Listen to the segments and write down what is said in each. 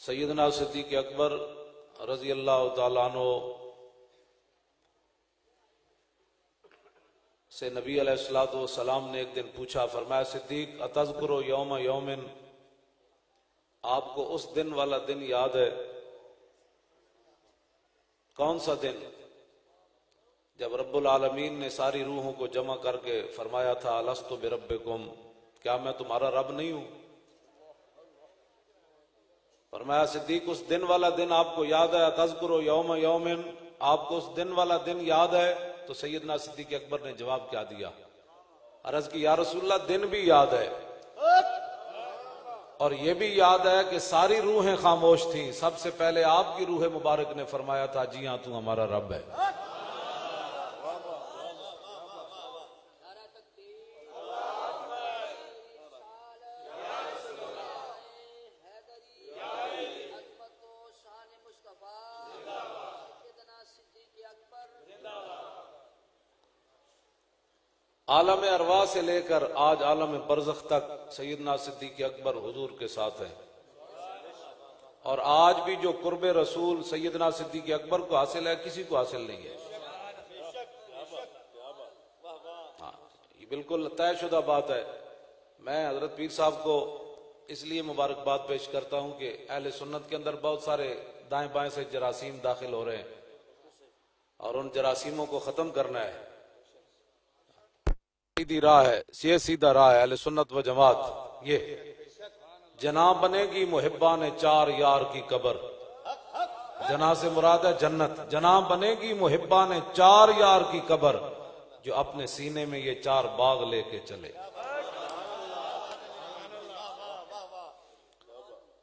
سیدنا صدیق اکبر رضی اللہ تعالیٰ عنہ سے نبی علیہ الصلوۃ والسلام نے ایک دن پوچھا، فرمایا صدیق اتذکر یوم یومن، آپ کو اس دن والا دن یاد ہے؟ کون سا دن؟ جب رب العالمین نے ساری روحوں کو جمع کر کے فرمایا تھا الست بربکم، کیا میں تمہارا رب نہیں ہوں؟ فرمایا صدیق اس دن والا دن آپ کو یاد ہے؟ تذکر یوم یومن، آپ کو اس دن والا دن یاد ہے؟ تو سیدنا صدیق اکبر نے جواب کیا دیا؟ عرض کی یا رسول اللہ دن بھی یاد ہے اور یہ بھی یاد ہے کہ ساری روحیں خاموش تھیں، سب سے پہلے آپ کی روح مبارک نے فرمایا تھا جی ہاں تو ہمارا رب ہے۔ عالم ارواح سے لے کر آج عالم برزخ تک سیدنا صدیق اکبر حضور کے ساتھ ہیں، اور آج بھی جو قرب رسول سیدنا صدیق اکبر کو حاصل ہے کسی کو حاصل نہیں ہے۔ ہاں یہ بالکل طے شدہ بات ہے۔ میں حضرت پیر صاحب کو اس لیے مبارکباد پیش کرتا ہوں کہ اہل سنت کے اندر بہت سارے دائیں بائیں سے جراثیم داخل ہو رہے ہیں اور ان جراثیموں کو ختم کرنا ہے۔ سیدھی راہ ہے، یہ سیدھا راہ ہے اہل سنت و جماعت۔ یہ جناں بنے گی محبان چار یار کی قبر، جناں سے مراد ہے جنت، جناں بنے گی محبان چار یار کی قبر، جو اپنے سینے میں یہ چار باغ لے کے چلے۔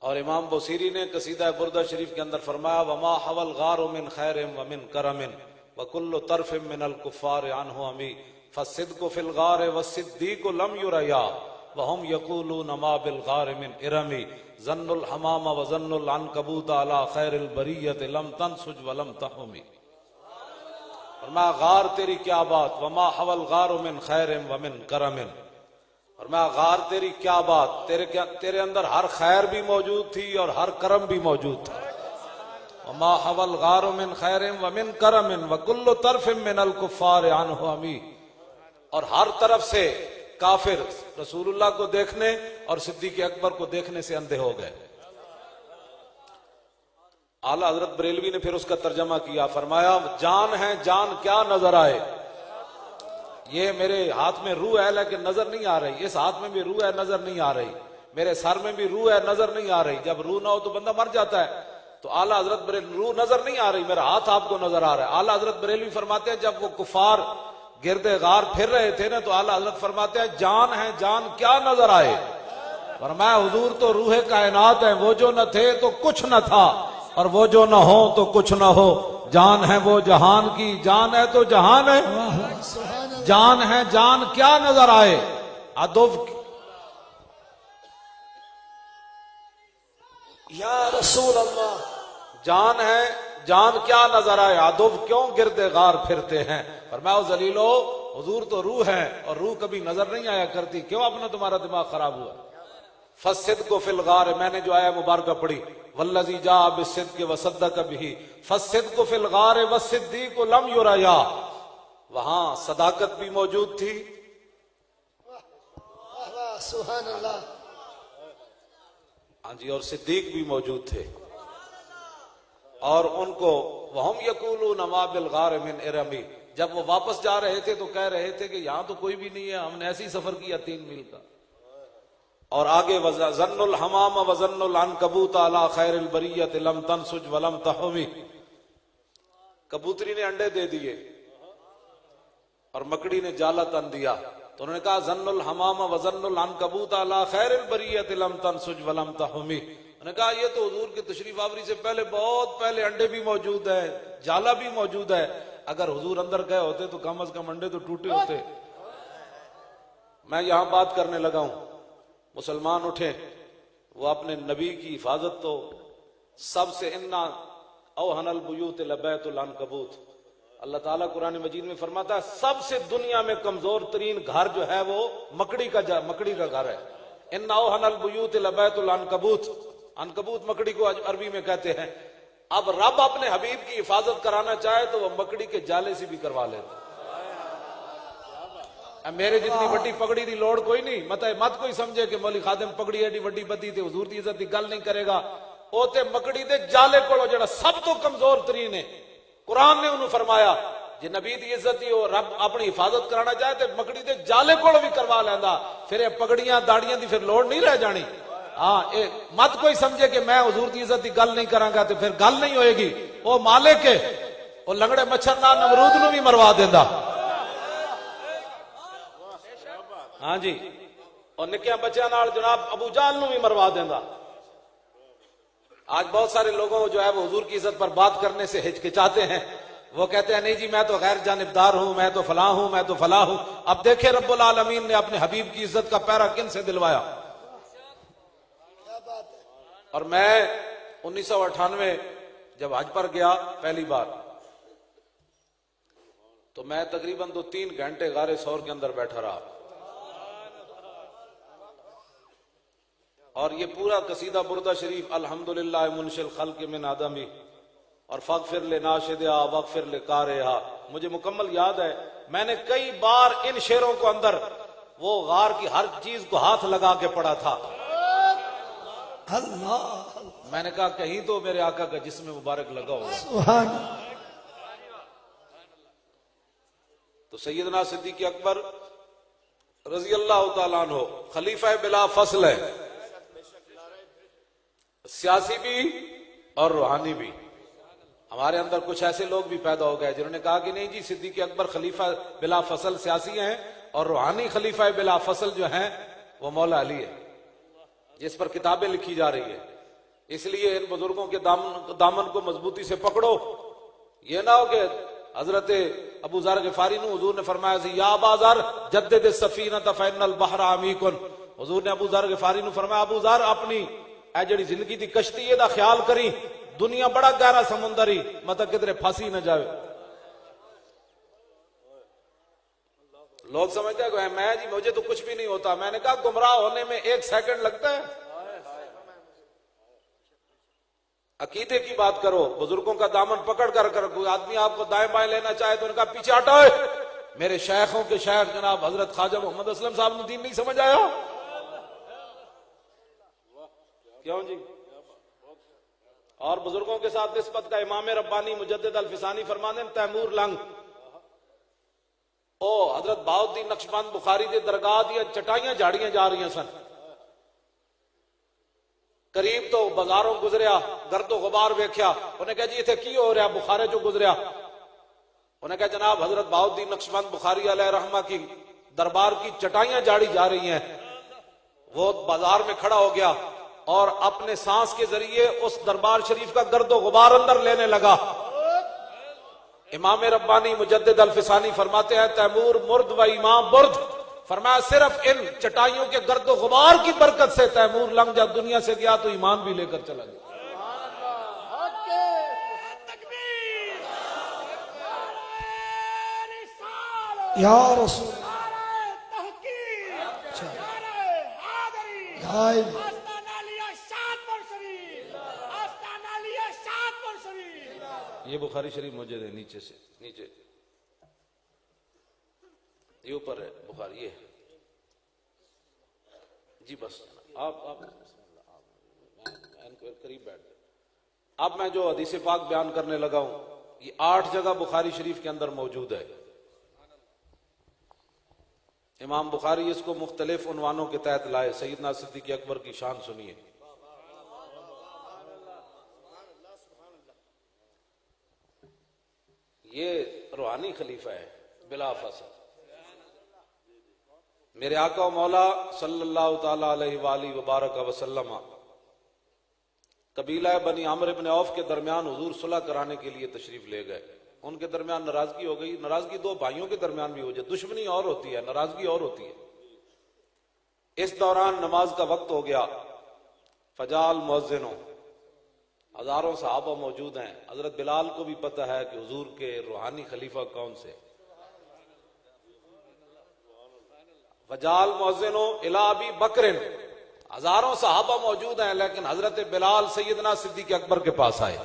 اور امام بصیری نے قصیدہ بردہ شریف کے اندر فرمایا وما حوى الغار من خیر ومن کرم وكل طرف من الكفار عنه عمی فالصدق في الغار والصدیق لم يریا وهم يقولون ما بالغار من ارمی ظن الحمام وظن العنکبوت على خیر البریت لم تنسج ولم تحمی۔ فرمایا غار تیری کیا بات، وما حوى الغار من خیر ومن کرم، فرمایا غار تیری کیا بات، تیرے اندر ہر خیر بھی موجود تھی اور ہر کرم بھی موجود تھا۔ وما حوى الغار من خیر ومن کرم وكل طرف من الكفار عنه عمی، اور ہر طرف سے کافر رسول اللہ کو دیکھنے اور صدیق اکبر کو دیکھنے سے اندھے ہو گئے۔ اعلیٰ حضرت بریلوی نے پھر اس کا ترجمہ کیا، فرمایا جان ہے جان کیا نظر آئے، یہ میرے ہاتھ میں روح ہے لیکن نظر نہیں آ رہی، اس ہاتھ میں بھی روح ہے نظر نہیں آ رہی، میرے سر میں بھی روح ہے نظر نہیں آ رہی، جب روح نہ ہو تو بندہ مر جاتا ہے۔ تو اعلیٰ حضرت بریلوی روح نظر نہیں آ رہی، میرا ہاتھ آپ کو نظر آ رہا ہے۔ اعلیٰ حضرت بریلوی فرماتے ہیں جب وہ کفار گرد غار پھر رہے تھے نا تو اعلیٰ حضرت فرماتے ہیں جان ہے جان کیا نظر آئے، فرمایا حضور تو روح کائنات ہے، وہ جو نہ تھے تو کچھ نہ تھا اور وہ جو نہ ہو تو کچھ نہ ہو، جان ہے وہ جہان کی، جان ہے تو جہان ہے، جان ہے جان کیا نظر آئے ادب یا رسول اللہ، جان ہے جان کیا نظر آئے ادب کیوں گرد غار پھرتے ہیں۔ فرمایا ذلیلو حضور تو روح ہے اور روح کبھی نظر نہیں آیا کرتی، کیوں اپنا تمہارا دماغ خراب ہوا؟ فالصدق فی الغار، میں نے جو آیا مبارکہ پڑھی والذی جاء بالصدق وصدق بہ فالصدق فی الغار والصدیق لم یریا، وہاں صداقت بھی موجود تھی، سبحان اللہ، ہاں جی، اور صدیق بھی موجود تھے، اور ان کو وہم یقولون ما بالغار من ارمی، جب وہ واپس جا رہے تھے تو کہہ رہے تھے کہ یہاں تو کوئی بھی نہیں ہے، ہم نے ایسی سفر کیا 3 میل کا۔ اور آگے ظن الحمام وظن العنکبوت علی خیر البریت لم تنسج ولم تحمی، کبوتری نے انڈے دے دیے اور مکڑی نے جالا تن دیا، تو انہوں نے کہا ظن الحمام وظن العنکبوت علی خیر البریت لم تنسج ولم تحمی، انہوں نے کہا یہ تو حضور کے تشریف آوری سے پہلے بہت پہلے انڈے بھی موجود ہے، جالا بھی موجود ہے، اگر حضور اندر گئے ہوتے تو کم از کم انڈے تو ٹوٹے ہوتے۔ میں یہاں بات کرنے لگا ہوں، مسلمان اٹھیں، وہ اپنے نبی کی حفاظت تو سب سے انا اوہن البیوت لبیت العنکبوت، اللہ تعالیٰ قرآن مجید میں فرماتا ہے سب سے دنیا میں کمزور ترین گھر جو ہے وہ مکڑی کا گھر ہے، ان اوہن البیوت لبیت العنکبوت، عنکبوت مکڑی کو عربی میں کہتے ہیں. اب رب اپنے حبیب کی حفاظت کرانا چاہے تو وہ مکڑی کے جالے سے بھی کروا لیتا. میرے جتنی بڑی پگڑی دی لوڑ کوئی نہیں. مت کوئی سمجھے کہ مولی خادم پگڑی ایڈی وڈی بدی تے حضور دی عزت دی گل نہیں کرے گا. او تے مکڑی دے جالے کولو جڑا سب تو کمزور ترین ہے. قرآن نے انہوں فرمایا جی نبی دی عزت دی رب اپنی حفاظت کرانا چاہے تے مکڑی دے جالے کولو بھی کروا لیندا. پھر یہ پگڑیاں داڑیاں دی پھر لوڑ نہیں رہ جانی. ہاں مت کوئی سمجھے کہ میں حضور دی عزت دی گل نہیں کراں گا تے پھر گل نہیں ہوئے گی. او مالک ہے او لنگڑے مچھر نال نمرود نو بھی مروا دیندا. ہاں جی اور نکیاں بچیاں نال جناب ابو جہل نو بھی مروا دیندا. آج بہت سارے لوگوں کو جو ہے وہ حضور کی عزت پر بات کرنے سے ہچکچاتے ہیں. وہ کہتے ہیں نہیں جی میں تو غیر جانبدار ہوں, میں تو فلاں ہوں, میں تو فلاں ہوں. اب دیکھیں رب العالمین نے اپنے حبیب کی عزت کا پیرا کن سے دلوایا. اور میں 1998 جب حج پر گیا پہلی بار تو میں تقریباً 2-3 گھنٹے غار ثور کے اندر بیٹھا رہا. اور یہ پورا قصیدہ بردہ شریف الحمدللہ منشی الخلق من آدمی اور فاغفر لناشدہا واغفر لقارئہا مجھے مکمل یاد ہے. میں نے کئی بار ان شعروں کو اندر وہ غار کی ہر چیز کو ہاتھ لگا کے پڑھا تھا. اللہ میں نے کہا کہیں تو میرے آقا کا جسم مبارک لگا ہو. سبحان تو سیدنا صدیق اکبر رضی اللہ تعالیٰ عنہ خلیفہ بلا فصل ہے, سیاسی بھی اور روحانی بھی. ہمارے اندر کچھ ایسے لوگ بھی پیدا ہو گئے جنہوں نے کہا کہ نہیں جی صدیق اکبر خلیفہ بلا فصل سیاسی ہیں اور روحانی خلیفہ بلا فصل جو ہیں وہ مولا علی ہے جس پر کتابیں لکھی جا رہی ہے. اس لیے ان بزرگوں کے دامن کو مضبوطی سے پکڑو. یہ نہ ہو کہ حضرت ابو ذر غفاری نو حضور نے فرمایا یا ابا ذر جدد السفینہ فإن البحر عمیق. حضور نے ابو ذر غفاری نو فرمایا ابو ذر اپنی اے جڑی زندگی دی کشتی ہے دا خیال کری, دنیا بڑا گہرا سمندر ہی مطلب کدھر پھنسی نہ جاوے. لوگ سمجھتے ہیں کہ میں جی مجھے تو کچھ بھی نہیں ہوتا. میں نے کہا گمراہ ہونے میں 1 سیکنڈ لگتا ہے. عقیدے کی بات کرو, بزرگوں کا دامن پکڑ کر کوئی آدمی آپ کو دائیں بائیں لینا چاہے تو ان کا پیچھے ہٹائے. میرے شیخوں کے شیخ جناب حضرت خواجہ محمد اسلم صاحب نے دین نہیں سمجھ آیا کیوں جی. اور بزرگوں کے ساتھ نسبت کا امام ربانی مجدد الفسانی فرمانے تیمور لنگ او حضرت بہاؤالدین نقشبند بخاری دے درگاہ دیا چٹائیاں جھاڑیاں جا رہی ہیں سن. قریب تو بازاروں گزریا, گرد و غبار ویکھیا, انہیں کہا جی اتنے کی ہو رہا, بخارے جو گزریا. انہیں کہا جناب حضرت بہاؤالدین نقشبند بخاری علیہ رحمہ کی دربار کی چٹائیاں جھاڑی جا رہی ہیں. وہ بازار میں کھڑا ہو گیا اور اپنے سانس کے ذریعے اس دربار شریف کا گرد و غبار اندر لینے لگا. امام ربانی مجدد الفسانی فرماتے ہیں تیمور مرد و امام برد. فرمایا صرف ان چٹائیوں کے گرد و غبار کی برکت سے تیمور لنگ جب دنیا سے گیا تو ایمان بھی لے کر چلا گیا. یا رسول یہ بخاری شریف موجود ہے نیچے سے نیچے, یہ اوپر ہے بخاری یہ جی. بس آپ قریب بیٹھ گئے. اب میں جو حدیث پاک بیان کرنے لگا ہوں یہ 8 جگہ بخاری شریف کے اندر موجود ہے. امام بخاری اس کو مختلف عنوانوں کے تحت لائے. سیدنا صدیق اکبر کی شان سنیے. یہ روحانی خلیفہ ہے بلا فصل. میرے آقا و مولا صلی اللہ تعالی علیہ وآلہ وبارک وسلم قبیلہ بنی عامر بن عوف کے درمیان حضور صلح کرانے کے لیے تشریف لے گئے. ان کے درمیان ناراضگی ہو گئی. ناراضگی 2 بھائیوں کے درمیان بھی ہو جائے, دشمنی اور ہوتی ہے, ناراضگی اور ہوتی ہے. اس دوران نماز کا وقت ہو گیا. فجال مؤذنوں, ہزاروں صحابہ موجود ہیں. حضرت بلال کو بھی پتہ ہے کہ حضور کے روحانی خلیفہ کون سے. فجال مؤذنوں الی ابی بکر, ہزاروں صحابہ موجود ہیں، لیکن حضرت بلال سیدنا صدیق اکبر کے پاس آئے،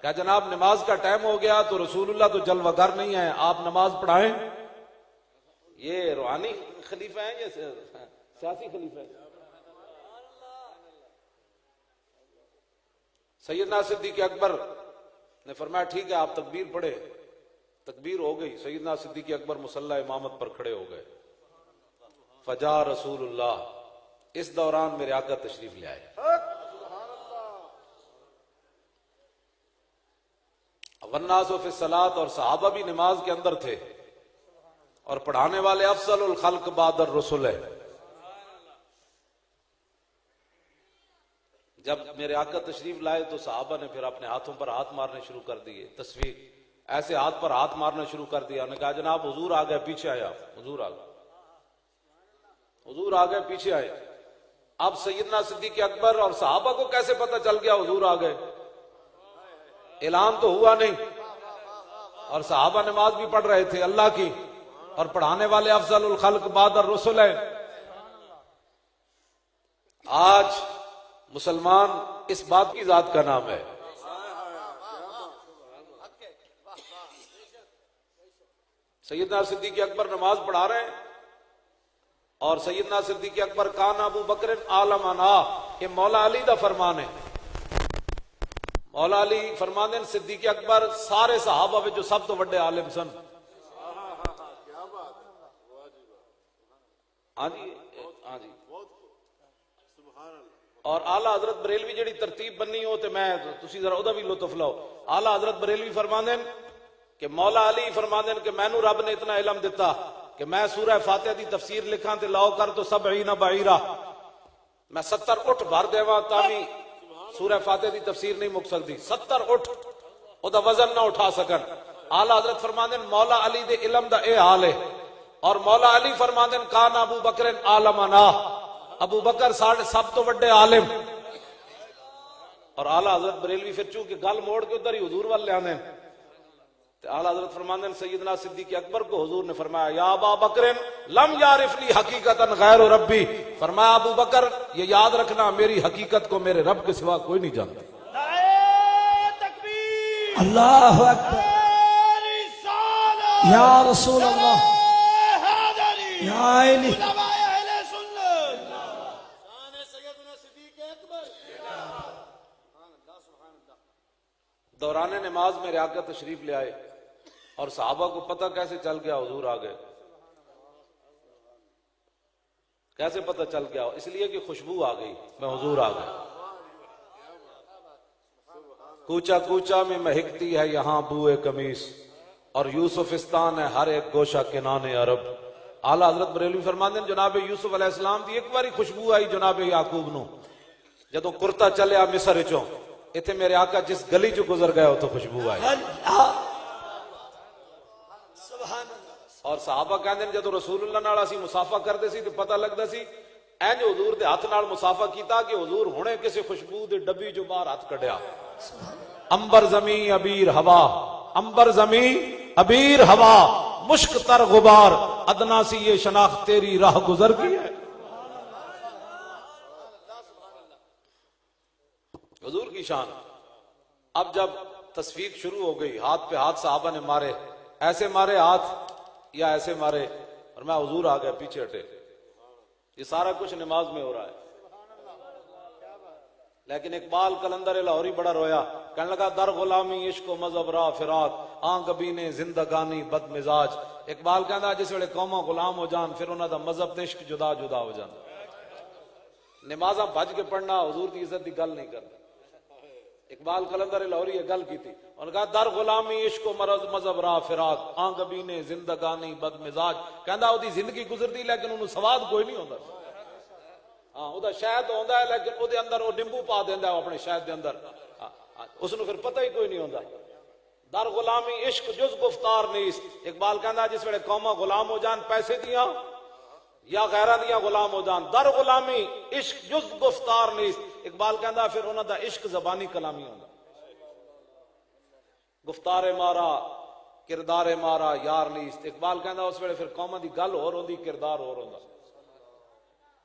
کہا جناب نماز کا ٹائم ہو گیا تو رسول اللہ تو جلوہ گر نہیں ہے، آپ نماز پڑھائیں۔ یہ روحانی خلیفہ ہیں یا سیاسی خلیفہ ہیں؟ سیدنا صدیق اکبر نے فرمایا ٹھیک ہے آپ تکبیر پڑھے، تکبیر ہو گئی، سیدنا صدیق اکبر مصلی امامت پر کھڑے ہو گئے، فجا رسول اللہ، اس دوران میرے آقا تشریف لے آئے، والناس فی الصلاۃ، اور صحابہ بھی نماز کے اندر تھے، اور پڑھانے والے افضل الخلق بعد الرسل ہے۔ جب میرے آقا تشریف لائے تو صحابہ نے پھر اپنے ہاتھوں پر ہاتھ مارنے شروع کر دیے، تصویر ایسے ہاتھ پر ہاتھ مارنا شروع کر دیا، نے کہا جناب حضور آ گئے، پیچھے آئے آپ، حضور آ گئے، حضور آ گئے، پیچھے آئے۔ اب سیدنا صدیق اکبر اور صحابہ کو کیسے پتہ چل گیا حضور آ گئے؟ اعلان تو ہوا نہیں، اور صحابہ نماز بھی پڑھ رہے تھے اللہ کی، اور پڑھانے والے افضل الخلق بعد الرسل ہے۔ آج مسلمان اس بات کی ذات کا نام ہے، سیدنا صدیق اکبر نماز پڑھا رہے ہیں، اور سیدنا صدیق اکبر کان ابو بکر عالمنا، یہ مولا علی دا فرمان ہے، مولا علی فرماندے ہیں صدیق اکبر سارے صحابہ میں جو سب تو بڑے عالم سن۔ ہاں جی، ہاں جی، اور اعلیٰ حضرت بریلوی جڑی ترتیب بننی ہو تو میں تسی ذرا ادا بھی لطف لو۔ اعلیٰ حضرت بریلوی فرماندے ہیں کہ مولا علی فرماندے ہیں کہ مینوں رب نے اتنا علم دیتا کہ میں سورہ فاتحہ دی تفسیر لکھاں تے لاؤ کر تو 70 بعیرہ، میں 70 اٹھ بھر دیواں تاوی سورہ فاتحہ دی تفسیر نہیں مک سکتی، 70 اٹھ او دا وزن نہ اٹھا سکن۔ اعلیٰ حضرت فرماندے ہیں مولا علی دے علم دا اے حال ہے، اور مولا علی فرماندے ہیں کان ابو بکر عالمنا، ابو بکر سب تو بڑے عالم۔ اور اعلیٰ حضرت بریلوی پھر چونکہ گل موڑ کے ادھر ہی حضور وال لے آنے، تو اعلیٰ حضرت فرماندے ہیں سیدنا صدیق اکبر کو حضور نے فرمایا یا ابا بکر لم یعرف لی حقیقتا غیر ربی، فرمایا ابو بکر یہ یاد رکھنا میری حقیقت کو میرے رب کے سوا کوئی نہیں جانتا۔ اللہ اکبر، یا رسول اللہ، یا علی، دوران نماز میرے آقا تشریف لے آئے، اور صحابہ کو پتہ کیسے چل گیا حضور آ گئے؟ کیسے پتہ چل گیا؟ اس لیے کہ خوشبو آ گئی، میں حضور آ گئے۔ کوچا کوچا میں مہکتی ہے یہاں بوئے قمیص، اور یوسفستان ہے ہر ایک گوشہ کنان عرب۔ اعلیٰ حضرت بریلوی فرماندے ہیں جناب یوسف علیہ السلام دی ایک باری خوشبو آئی جناب یعقوب نو، جدو کرتا چلیا مصر چوں، اتنے میرے آقا جس گلی چو گزر گئے تو خوشبو آئی۔ اور صحابہ کہندے ہیں جدو رسول اللہ نال اسی مسافہ کرتے سی تو پتہ لگتا سی اینج حضور دے ہاتھ نال مسافہ کیتا کہ حضور ہونے کسی خوشبو دے ڈبی جو باہر ہاتھ کڈیا، امبر زمین ابیر ہوا، امبر زمین ابیر ہوا، مشک تر غبار، ادنا سی یہ شناخت تیری راہ گزر گئی ہے۔ حضور کی شان۔ اب جب تصفیق شروع ہو گئی، ہاتھ پہ ہاتھ صحابہ نے مارے، ایسے مارے ہاتھ یا ایسے مارے، اور میں حضور آ گیا، پیچھے ہٹے۔ یہ سارا کچھ نماز میں ہو رہا ہے، لیکن اقبال قلندر لاہوری بڑا رویا، کہنے لگا در غلامی عشق و مذہب را فراق، آن کبھی نے زندگانی بد مزاج۔ اقبال کہندا جس ویلے قوماں غلام ہو جان پھر انہاں دا مذہب تے عشق جدا جدا ہو جان۔ نمازاں بھج کے پڑھنا حضور دی عزت دی گل نہیں کرنا۔ اقبال قلندر لاہوری یہ گل کی تھی، انہوں نے کہا در غلامی عشق و مرض مذہب را فراق، آن کبھی نے زندگانی بد مزاج۔ کہندا او دی زندگی گزردی لیکن انہوں سواد کوئی نہیں ہوندا۔ ہاں او دا شہد ہوندا ہے لیکن او دے اندر او نیمبو پا دیندا ہے اپنے شہد دے اندر، اس نو پھر پتہ ہی کوئی نہیں ہوندا۔ در غلامی عشق جز گفتار نیست۔ اقبال کہندا جس ویلے قوماں غلام ہو جان پیسے دیاں یا غیراں دیاں غلام ہو جان، در غلامی عشق جز گفتار نیست۔ اقبال کہندا پھر انہاں دا عشق زبانی کلامی ہوندا، گفتار مارا کردار مارا یار نیست۔ اقبال کہندا اس ویلے پھر قوماں دی گل ہور ہوندی، کردار ہور ہوندا۔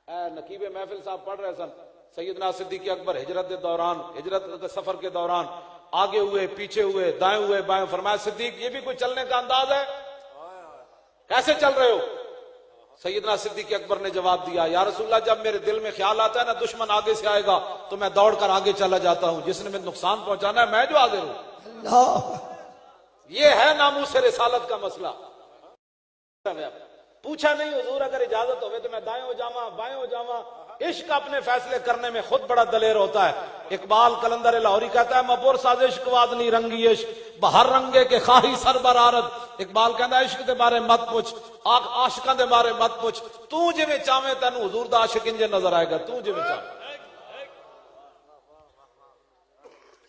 نقیب محفل صاحب پڑھ رہے سن سیدنا صدیق اکبر ہجرت کے دوران، ہجرت کے سفر کے دوران آگے ہوئے پیچھے ہوئے دائیں ہوئے بائیں، فرمایا صدیق یہ بھی کوئی چلنے کا انداز ہے؟ کیسے چل رہے ہو؟ سیدنا صدیق اکبر نے جواب دیا یا رسول اللہ جب میرے دل میں خیال آتا ہے نا دشمن آگے سے آئے گا تو میں دوڑ کر آگے چلا جاتا ہوں، جس نے مجھے نقصان پہنچانا ہے میں جو حاضر ہوں۔ اللہ یہ ہے ناموس رسالت کا مسئلہ۔ پوچھا نہیں حضور اگر اجازت ہوئے تو میں دائیں ہو جاواں بائیں ہو جاواں۔ عشق اپنے فیصلے کرنے میں خود بڑا دلیر ہوتا ہے۔ اقبال کلندر لاہوری کہتا ہے مبور ساز عشق وادنی رنگی عشق بہر رنگے کے خواہی سر برارت۔ اقبال کہتا ہے عشق دے بارے مت پوچھ، عاشقاں دے بارے مت پوچھ، تو جویں چاہویں تینوں حضور دا عاشق انجے نظر آئے گا، تو جویں چاہویں۔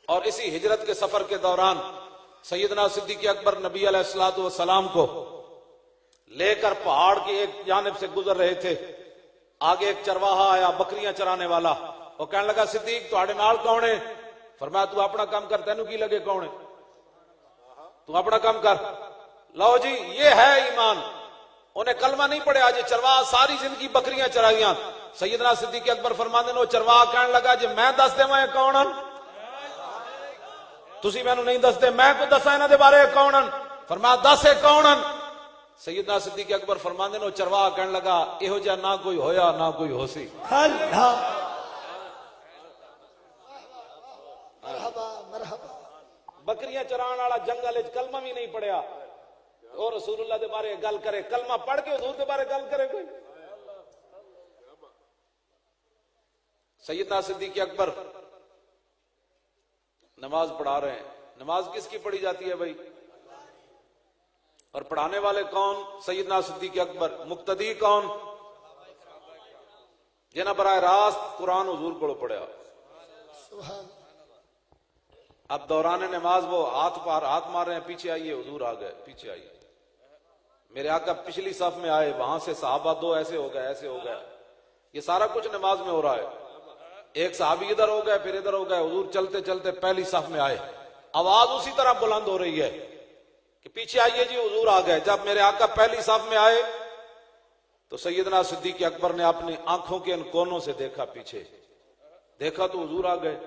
اور اسی ہجرت کے سفر کے دوران سیدنا صدیق اکبر نبی علیہ الصلوۃ والسلام کو لے کر پہاڑ کی ایک جانب سے گزر رہے تھے۔ آگے ایک چرواہا آیا بکریاں چرانے والا، وہ کہنے لگا صدیق تہاڈے نال کون ہے؟ فرمایا تو اپنا کام کر، تینوں کی لگے کون ہے؟ تو اپنا کام کر۔ لو جی یہ ہے ایمان۔ انہیں کلمہ نہیں پڑھا جی چرواہا ساری زندگی بکریاں چرائیاں۔ سیدنا صدیق اکبر فرماندے نے وہ چرواہا کہنے لگا جی میں دس دے میں کون ہن؟ تسی مینوں نہیں دس دے میں کو دساں انہاں دے بارے کون ہن؟ فرمایا دس ہے کون ہن؟ سیدنا صدیق اکبر فرماندے نے چرواہا کہنے لگا ایہو جا نہ کوئی ہویا نہ کوئی ہو سی۔ اللہ مرحبا مرحبا۔ بکریاں چران والا جنگل وچ کلمہ بھی نہیں پڑھیا اور رسول اللہ دے بارے گل کرے، کلمہ پڑھ کے حضور دے بارے گل کرے کوئی؟ سیدنا صدیق اکبر نماز پڑھا رہے ہیں۔ نماز کس کی پڑھی جاتی ہے بھائی؟ اور پڑھانے والے کون؟ سیدنا صدیق اکبر۔ مقتدی کون؟ جنہاں براہ راست قرآن حضور کو پڑھیا۔ اب دوران نماز وہ ہاتھ مار رہے ہیں، پیچھے آئیے حضور آ گئے، پیچھے آئیے۔ میرے آقا پچھلی صف میں آئے، وہاں سے صحابہ دو ایسے ہو گئے ایسے ہو گئے۔ یہ سارا کچھ نماز میں ہو رہا ہے۔ ایک صحابی ادھر ہو گئے پھر ادھر ہو گئے، حضور چلتے چلتے پہلی صف میں آئے، آواز اسی طرح بلند ہو رہی ہے کہ پیچھے آئیے جی حضور آ گئے۔ جب میرے آقا پہلی صف میں آئے تو سیدنا صدیق اکبر نے اپنی آنکھوں کے ان کونوں سے دیکھا، پیچھے دیکھا تو حضور آ گئے۔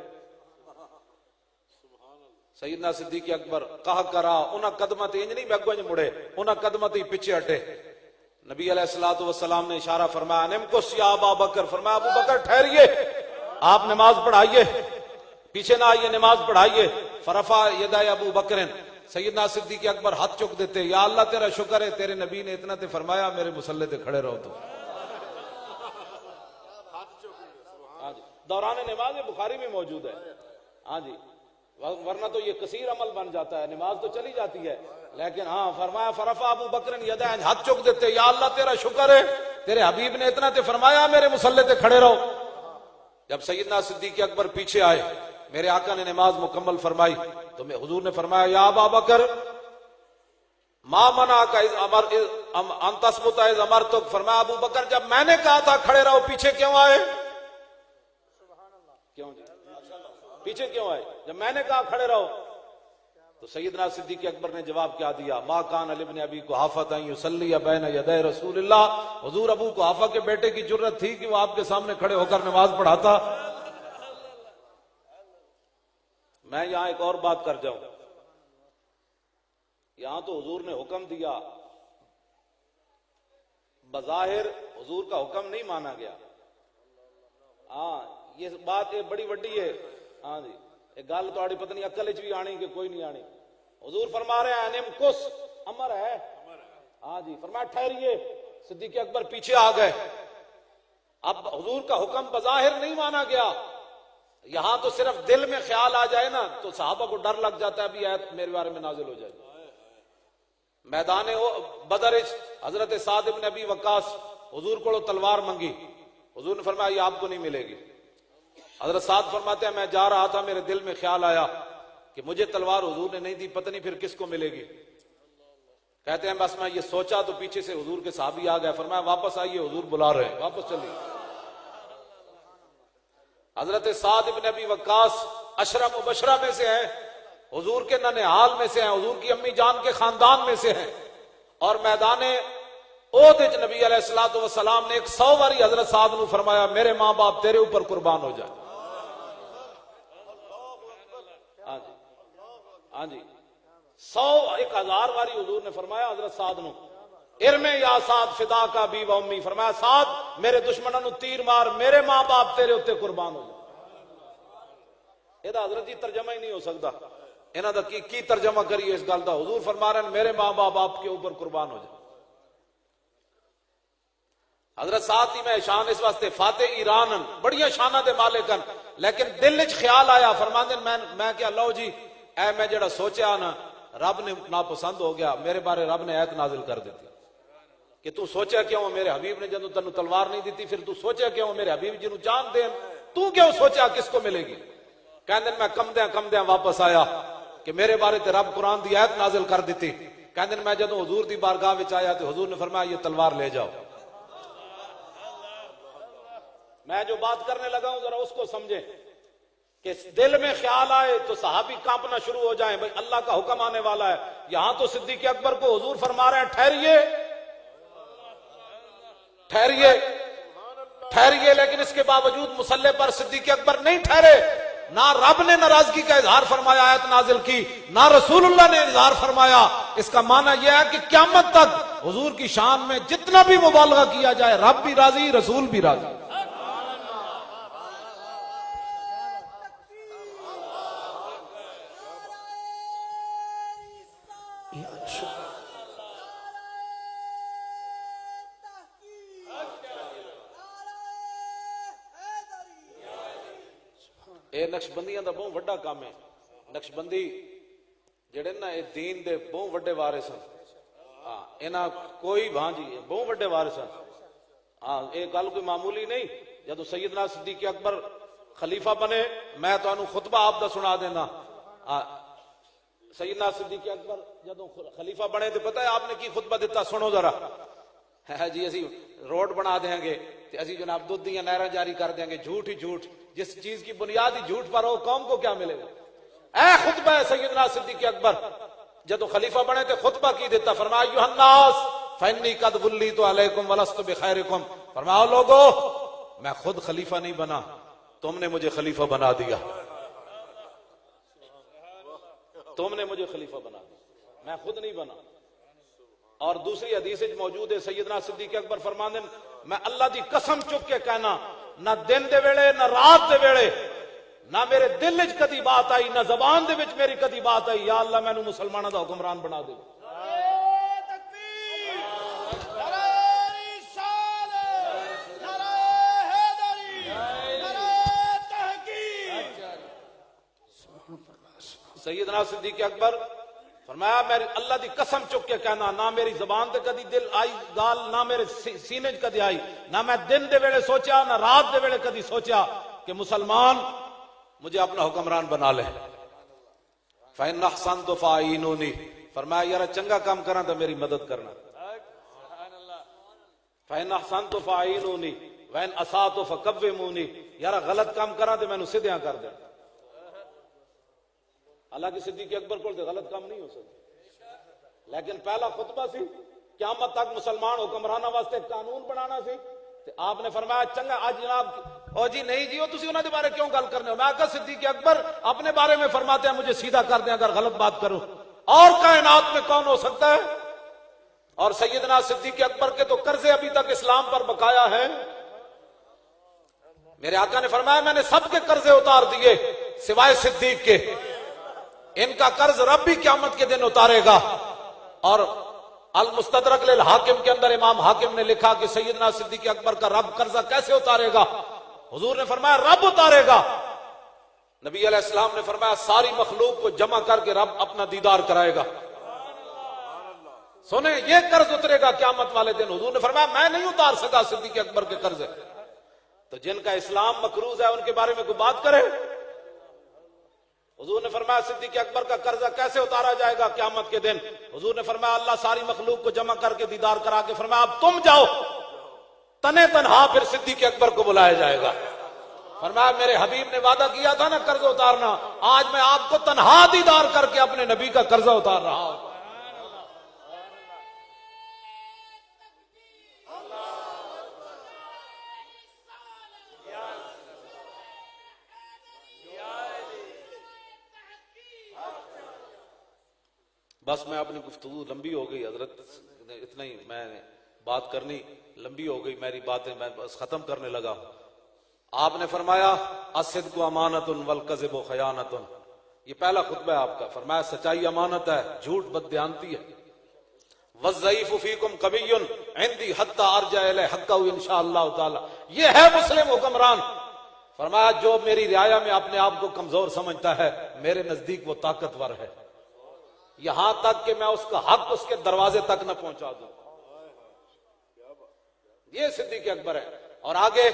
سیدنا صدیق اکبر کہا کرا انہاں قدمہ تے انج نہیں میں اگوں مڑے، انہاں قدمہ تے پیچھے ہٹے۔ نبی علیہ الصلوۃ والسلام نے اشارہ فرمایا نمکس یا ابا بکر، فرمایا ابو بکر ٹھہریے، آپ نماز پڑھائیے، پیچھے نہ آئیے، نماز پڑھائیے۔ فرفع یدای ابو بکر، سیدنا صدیق اکبر ہاتھ چک دیتے، یا اللہ تیرا شکر ہے تیرے نبی نے اتنا تے فرمایا میرے مصلے تے کھڑے رہو۔ تو دوران نماز بخاری میں موجود ہے، ہاں جی، ورنہ تو یہ کثیر عمل بن جاتا ہے، نماز تو چلی جاتی ہے، لیکن ہاں فرمایا فرفع ابو بکر یدای، ہاتھ چک دیتے، یا اللہ تیرا شکر ہے تیرے حبیب نے اتنا تے فرمایا میرے مصلے تے کھڑے رہو۔ جب سیدنا صدیق اکبر پیچھے آئے، میرے آقا نے نماز مکمل فرمائی تو میں حضور نے فرمایا یا ابا بکر ما منعک ان تثبت اذ امرتک، فرمایا ابو بکر جب میں نے کہا تھا کھڑے رہو پیچھے کیوں آئے؟ کیوں جی پیچھے کیوں آئے جب میں نے کہا کھڑے رہو؟ تو سیدنا صدیق اکبر نے جواب کیا دیا، ما کان لابن ابی قحافہ ان یصلی بین یدی رسول اللہ، حضور ابو قحافہ کے بیٹے کی جرت تھی کہ وہ آپ کے سامنے کھڑے ہو کر نماز پڑھاتا؟ میں یہاں ایک اور بات کر جاؤں، یہاں تو حضور نے حکم دیا، بظاہر حضور کا حکم نہیں مانا گیا۔ ہاں یہ بات یہ بڑی وڈی ہے، ہاں جی ایک گل تھوڑی پتہ نہیں عقل وچ بھی آنی کہ کوئی نہیں آنی۔ حضور فرما رہے ہیں نمکس، امر ہے، ہاں جی، فرمایا ٹھہریے، صدیق اکبر پیچھے آ گئے۔ اب حضور کا حکم بظاہر نہیں مانا گیا، یہاں تو صرف دل میں خیال آ جائے نا تو صحابہ کو ڈر لگ جاتا ہے بھی آیت میرے بارے میں نازل ہو جائے۔ میدان بدر حضرت سعد بن ابی وقاص حضور کو تلوار منگی، حضور نے فرمایا یہ آپ کو نہیں ملے گی۔ حضرت سعد فرماتے ہیں میں جا رہا تھا، میرے دل میں خیال آیا کہ مجھے تلوار حضور نے نہیں دی، پتہ نہیں پھر کس کو ملے گی۔ کہتے ہیں بس میں یہ سوچا تو پیچھے سے حضور کے صحابی آ گئے، فرمایا واپس آئیے حضور بلا رہے ہیں، واپس چلیے۔ حضرت سعد بن ابی وقاص عشرہ مبشرہ میں سے ہیں، حضور کے ننھال میں سے ہیں، حضور کی امی جان کے خاندان میں سے ہیں، اور میدان اوت وچ نبی علیہ الصلوۃ والسلام نے 100 باری حضرت سعد نو فرمایا میرے ماں باپ تیرے اوپر قربان ہو جائے. ہاں جی ہاں جی 1000 باری حضور نے فرمایا حضرت سعد نو ارمے یا سعد فدا کا بی و امی، فرمایا سعد میرے دشمنوں نو تیر مار، میرے ماں باپ تیرے اوتے قربان ہو جائے. یہ حضرت جی ترجمہ ہی نہیں ہو سکتا، انہاں دا کی ترجمہ کریے اس گل دا. حضور فرما رہے ہیں میرے ماں باپ آپ کے اوپر قربان ہو جائے. حضرت سعد میں شان اس واسطے فاتح ایران بڑیاں شانہ دے مالکن، لیکن دل وچ خیال آیا فرماندے میں کیا لو جی اے میں جڑا سوچیا نا رب نے ناپسند ہو گیا، میرے بارے رب نے آیت نازل کر دیتی کہ تو سوچیا کیوں میرے حبیب نے جدوں تینوں تلوار نہیں دیتی پھر تو سوچیا کیوں میرے حبیب جی نو جان دین، تو کیوں سوچیا کس کو ملے گی. کہندے میں کم دیاں واپس آیا کہ میرے بارے تے رب قرآن دی آیت نازل کر دیتی. کہندے میں جدوں حضور دی بارگاہ وچ آیا تے حضور نے فرمایا یہ تلوار لے جاؤ. میں جو بات کرنے لگا ہوں ذرا اس کو سمجھیں کہ دل میں خیال آئے تو صحابی کانپنا شروع ہو جائیں، بھئی اللہ کا حکم آنے والا ہے. یہاں تو صدیق اکبر کو حضور فرما رہے ہیں ٹھہریے ٹھہریے ٹھہریے، لیکن اس کے باوجود مسلح پر صدیق اکبر نہیں ٹھہرے. نہ رب نے ناراضگی کا اظہار فرمایا آیت نازل کی، نہ رسول اللہ نے اظہار فرمایا. اس کا معنی یہ ہے کہ قیامت تک حضور کی شان میں جتنا بھی مبالغہ کیا جائے رب بھی راضی رسول بھی راضی. اے نقشبندیاں دا بہت وڈا کام ہے. نقشبندی جڑے نا اے دین دے بہت وڈے وارث ہیں. ہاں انہاں کوئی ہاں جی بہت وڈے وارث ہیں. ہاں اے گل کوئی معمولی نہیں. جدو سیدنا صدیق اکبر خلیفہ بنے میں تانوں خطبہ آپ دا سنا دینا. سیدنا صدیق اکبر جدو خلیفہ بنے تو پتہ ہے آپ نے کی خطبہ دیتا، سنو ذرا. ہے جی اسی روڈ بنا دیں گے تے اسی جناب دودھ دیاں نہراں جاری کر دیں گے، جھوٹ ہی جھوٹ، جس چیز کی بنیاد ہی جھوٹ پر ہو قوم کو کیا ملے گا. اے خطبہ ہے سیدنا صدیق اکبر جدو خلیفہ بنے تے خطبہ کی دیتا، فرمایا ایھا الناس فانی قد ولیت علیکم ولست بخیرکم، فرمایا لوگو میں خود خلیفہ نہیں بنا، تم نے مجھے خلیفہ بنا دیا، تم نے مجھے خلیفہ بنا دیا، میں خود نہیں بنا. اور دوسری حدیث موجود ہے سیدنا صدیق اکبر فرماندے میں اللہ دی قسم چک کے کہنا نہ دن دے ویلے نہ رات دے ویلے نہ میرے دل وچ کدی بات آئی نہ زبان دے وچ میری کدی بات آئی یا اللہ مینوں مسلماناں دا حکمران بنا دے. سیدنا صدیق اکبر فرمایا میں اللہ دی قسم چک کے کہنا نہ میری زبان تے کدی دل آئی گال نہ میرے سینے چ کدی آئی، نہ میں دن دے ویلے سوچا نہ رات دے ویلے کدی سوچا کہ مسلمان مجھے اپنا حکمران بنا لے. فإن أحسنت فأعينوني، فرمایا یار چنگا کام کرنا تو میری مدد کرنا. فإن أحسنت فأعينوني وإن أسأت فكوموني، یار غلط کام کرنا تو مینوں سیدھیاں کر دے. حالانکہ صدیق اکبر کو غلط کام نہیں ہو سکتا، لیکن پہلا خطبہ سی قیامت تک مسلمان حکمرانہ واسطے قانون بنانا سی. آپ نے فرمایا چنگا آج جناب او جی نہیں جی تسی انہاں دے بارے کیوں گل کرنے ہو. میں کہا صدیق اکبر اپنے بارے میں فرماتے ہیں مجھے سیدھا کر دیں اگر غلط بات کروں، اور کائنات میں کون ہو سکتا ہے. اور سیدنا صدیق اکبر کے تو قرضے ابھی تک اسلام پر بقایا ہے. میرے آقا نے فرمایا میں نے سب کے قرضے اتار دیے سوائے صدیق کے، ان کا قرض رب بھی قیامت کے دن اتارے گا. اور المستدرک للحاکم کے اندر امام حاکم نے لکھا کہ سیدنا صدیق اکبر کا رب قرضہ کیسے اتارے گا. حضور نے فرمایا رب اتارے گا. نبی علیہ السلام نے فرمایا ساری مخلوق کو جمع کر کے رب اپنا دیدار کرائے گا. سنیں یہ قرض اترے گا قیامت والے دن. حضور نے فرمایا میں نہیں اتار سکا صدیق اکبر کے قرض. تو جن کا اسلام مقروض ہے ان کے بارے میں کوئی بات کرے. حضور نے فرمایا صدیق اکبر کا قرضہ کیسے اتارا جائے گا قیامت کے دن. حضور نے فرمایا اللہ ساری مخلوق کو جمع کر کے دیدار کرا کے فرمایا اب تم جاؤ تنے تنہا پھر صدیق اکبر کو بلایا جائے گا. فرمایا میرے حبیب نے وعدہ کیا تھا نا قرض اتارنا، آج میں آپ کو تنہا دیدار کر کے اپنے نبی کا قرضہ اتار رہا ہوں. بس میں اپنی گفتگو لمبی ہو گئی حضرت، اتنا ہی میں نے بات کرنی، لمبی ہو گئی میری باتیں، میں بس ختم کرنے لگا ہوں۔ آپ نے فرمایا الصدق امانۃ والکذب خیانۃ، یہ پہلا خطبہ ہے آپ کا، فرمایا سچائی امانت ہے، جھوٹ بددیانتی ہے۔ والضعیف فیکم قوی عندی حتی ارجع الیہ حقہ انشاءاللہ تعالی، یہ ہے مسلم حکمران۔ فرمایا جو میری رعایا میں اپنے آپ کو کمزور سمجھتا ہے میرے نزدیک وہ طاقتور ہے، یہاں تک کہ میں اس کا حق اس کے دروازے تک نہ پہنچا دوں۔ یہ صدیق اکبر ہے۔ اور آگے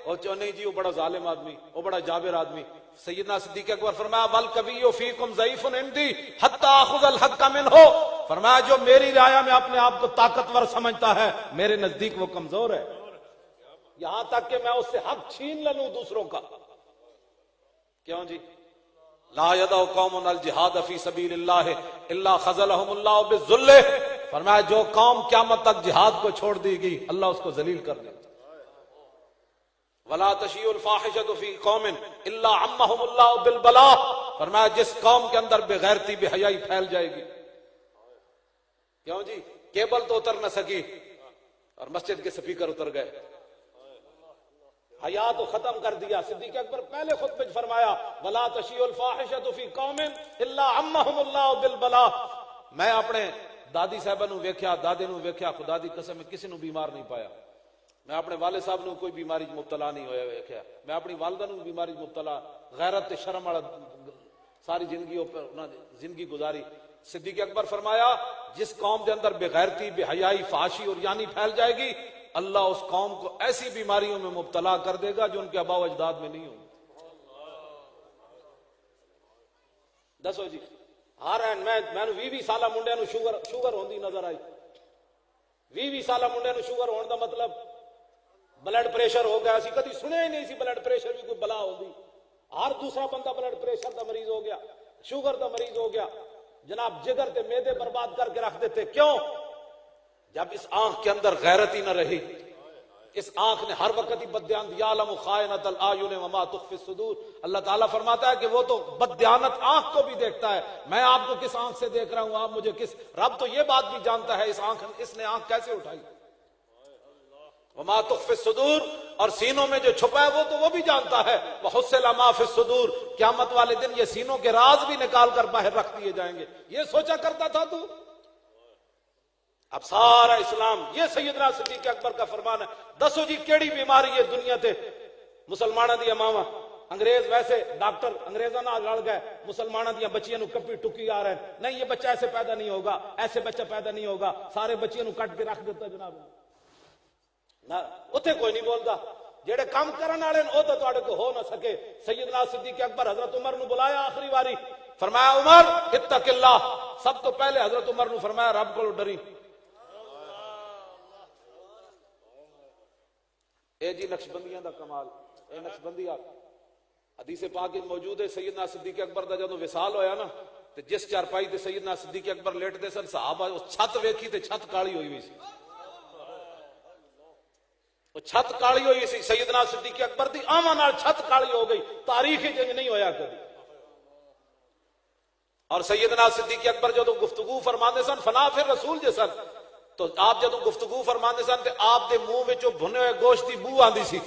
وہ نہیں جی وہ بڑا ظالم آدمی، وہ بڑا جابر آدمی، سیدنا صدیق اکبر فرمایا والقوی فیکم ضعیف عندی حتی آخذ الحق منہ، فرمایا جو میری رعایا میں اپنے آپ کو طاقتور سمجھتا ہے میرے نزدیک وہ کمزور ہے، یہاں تک کہ میں اس سے حق چھین لوں دوسروں کا۔ کیوں جی؟ لا یدع قوم الجہاد فی سبیل اللہ الا خذلہم اللہ بالذل، فرمایا جو قوم قیامت تک جہاد کو چھوڑ دی گئی اللہ اس کو ذلیل کر دے۔ ولا تشیع الفاحشۃ فی قوم الا عمہم اللہ بالبلاء، فرمایا جس قوم کے اندر بے غیرتی بے حیائی پھیل جائے گی، کیوں جی؟ کیبل تو اتر نہ سکی اور مسجد کے سپیکر اتر گئے، حیا تو ختم کر دیا۔ صدیق اکبر پہلے خطبے میں فرمایا ولا تشیع الفاحشۃ فی قوم الا عمہم اللہ بالبلاء، میں اپنے دادی صاحبہ نو ویکھیا، دادے نو ویکھیا، خدا دی قسم میں کسی نو بیمار نہیں پایا، میں اپنے والد صاحب نو کوئی بیماری مبتلا نہیں ہویا ویکھیا، میں اپنی والدہ نو بیماری مبتلا، غیرت تے شرم والا ساری زندگی گزاری۔ صدیق اکبر فرمایا جس قوم کے اندر بے غیرتی بے حیائی فحاشی اور یعنی پھیل جائے گی اللہ اس قوم کو ایسی بیماریوں میں مبتلا کر دے گا جو ان کے آباء و اجداد میں نہیں ہوں۔ دسو جی، ہر میں 20 سالہ منڈے نو شوگر ہوندی نظر آئی، 20 سالہ منڈے نو شوگر ہون دا مطلب بلڈ پریشر ہو گیا، اسی کدی سنیا ہی نہیں سی بلڈ پریشر بھی کوئی بلا ہوندی، ہر دوسرا بندہ بلڈ پریشر دا مریض ہو گیا، شوگر دا مریض ہو گیا، جناب جگر تے معدے برباد کر کے رکھ دیتے۔ کیوں؟ جب اس آنکھ کے اندر غیرت ہی نہ رہی، اس آنکھ نے ہر وقت ہی بددیانت، یعلم خائنۃ الاعین وما تخفی الصدور، اللہ تعالیٰ فرماتا ہے کہ وہ تو بددیانت آنکھ کو بھی دیکھتا ہے، میں آپ کو کس آنکھ سے دیکھ رہا ہوں، آپ مجھے کس، رب تو یہ بات بھی جانتا ہے اس نے آنکھ کیسے اٹھائی، وما تخفی الصدور، اور سینوں میں جو چھپا ہے وہ تو وہ بھی جانتا ہے، وحصل ما فی الصدور، قیامت والے دن یہ سینوں کے راز بھی نکال کر باہر رکھ دیے جائیں گے۔ یہ سوچا کرتا تھا تو اب سارا اسلام، یہ سیدنا صدیق اکبر کا فرمان ہے۔ دسو جی کیڑی بیماری ہے دنیا تے مسلمانوں دی ماواں، انگریز ویسے ڈاکٹر انگریزاں نال لڑ گئے، مسلمانوں دی بچیاں نو کپی ٹکی آ رہے ہیں، نہیں یہ بچہ ایسے پیدا نہیں ہوگا، ایسے بچہ پیدا نہیں ہوگا، سارے بچیاں نو کٹ کے رکھ دیتا جناب، نہ اتنے کوئی نہیں بولتا، جڑے کام کرن والے او تو تواڈے کو ہو نہ سکے۔ سیدنا صدیق اکبر حضرت عمر نو بلایا آخری واری، فرمایا عمر اتق اللہ، سب تو پہلے حضرت عمر نو فرمایا رب کو ڈری۔ اے جی نقشبندیاں دا کمال، اے نقشبندیاں حدیث پاک میں موجود ہے، سیدنا صدیق اکبر دا جدوں وصال ہویا نا تے جس چارپائی تے سیدنا صدیق اکبر لیٹدے سن، صحابہ اس چھت ویکھی تے چھت کالی ہوئی ہوئی سی، وہ چھت کالی ہوئی سی، سیدنا صدیق اکبر دی آواں نال چھت کالی ہو گئی، تاریخ جنگ نہیں ہویا کبھی۔ اور سیدنا صدیق اکبر جدوں گفتگو فرماندے سن فنا پھر رسول جے سن، تو آپ جدوں گفتگو فرماندے سن تے آپ دے منہ وچوں بھنے ہوئے گوشت دی بو آندی سی،